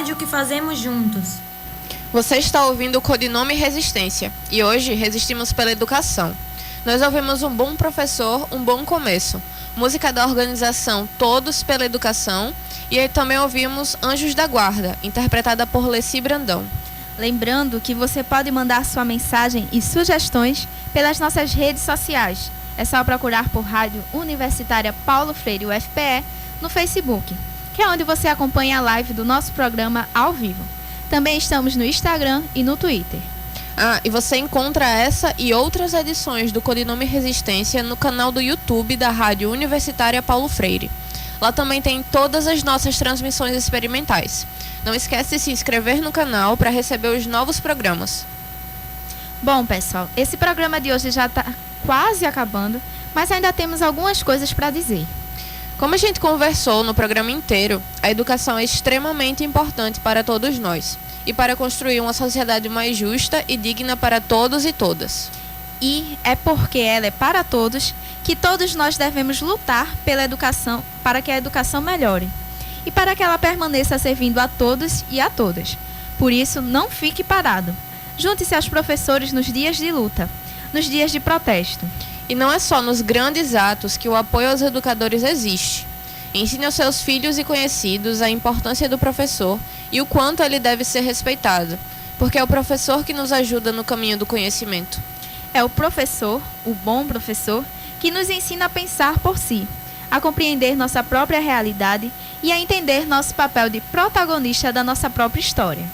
rádio que fazemos juntos. Você está ouvindo o Codinome Resistência e hoje resistimos pela educação. Nós ouvimos Um Bom Professor, Um Bom Começo, música da organização Todos pela Educação, e aí também ouvimos Anjos da Guarda, interpretada por Leci Brandão. Lembrando que você pode mandar sua mensagem e sugestões pelas nossas redes sociais. É só procurar por Rádio Universitária Paulo Freire UFPE no Facebook, que é onde você acompanha a live do nosso programa ao vivo. Também estamos no Instagram e no Twitter. E você encontra essa e outras edições do Codinome Resistência no canal do YouTube da Rádio Universitária Paulo Freire. Lá também tem todas as nossas transmissões experimentais. Não esquece de se inscrever no canal para receber os novos programas. Bom, pessoal, esse programa de hoje já está quase acabando, mas ainda temos algumas coisas para dizer. Como a gente conversou no programa inteiro, a educação é extremamente importante para todos nós e para construir uma sociedade mais justa e digna para todos e todas. E é porque ela é para todos que todos nós devemos lutar pela educação, para que a educação melhore e para que ela permaneça servindo a todos e a todas. Por isso, não fique parado. Junte-se aos professores nos dias de luta, nos dias de protesto. E não é só nos grandes atos que o apoio aos educadores existe. Ensine aos seus filhos e conhecidos a importância do professor e o quanto ele deve ser respeitado, porque é o professor que nos ajuda no caminho do conhecimento. É o professor, o bom professor, que nos ensina a pensar por si, a compreender nossa própria realidade e a entender nosso papel de protagonista da nossa própria história.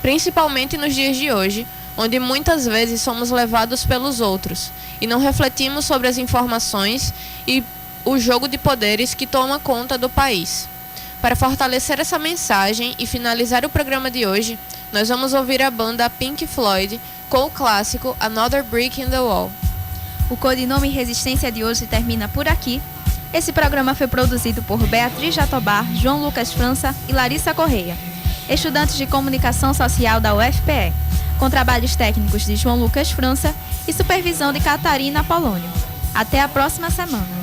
Principalmente nos dias de hoje, onde muitas vezes somos levados pelos outros e não refletimos sobre as informações e o jogo de poderes que toma conta do país. Para fortalecer essa mensagem e finalizar o programa de hoje, nós vamos ouvir a banda Pink Floyd com o clássico Another Brick in the Wall. O Codinome Resistência de hoje termina por aqui. Esse programa foi produzido por Beatriz Jatobá, João Lucas França e Larissa Correia, estudantes de Comunicação Social da UFPE, com trabalhos técnicos de João Lucas França e supervisão de Catarina Polônio. Até a próxima semana.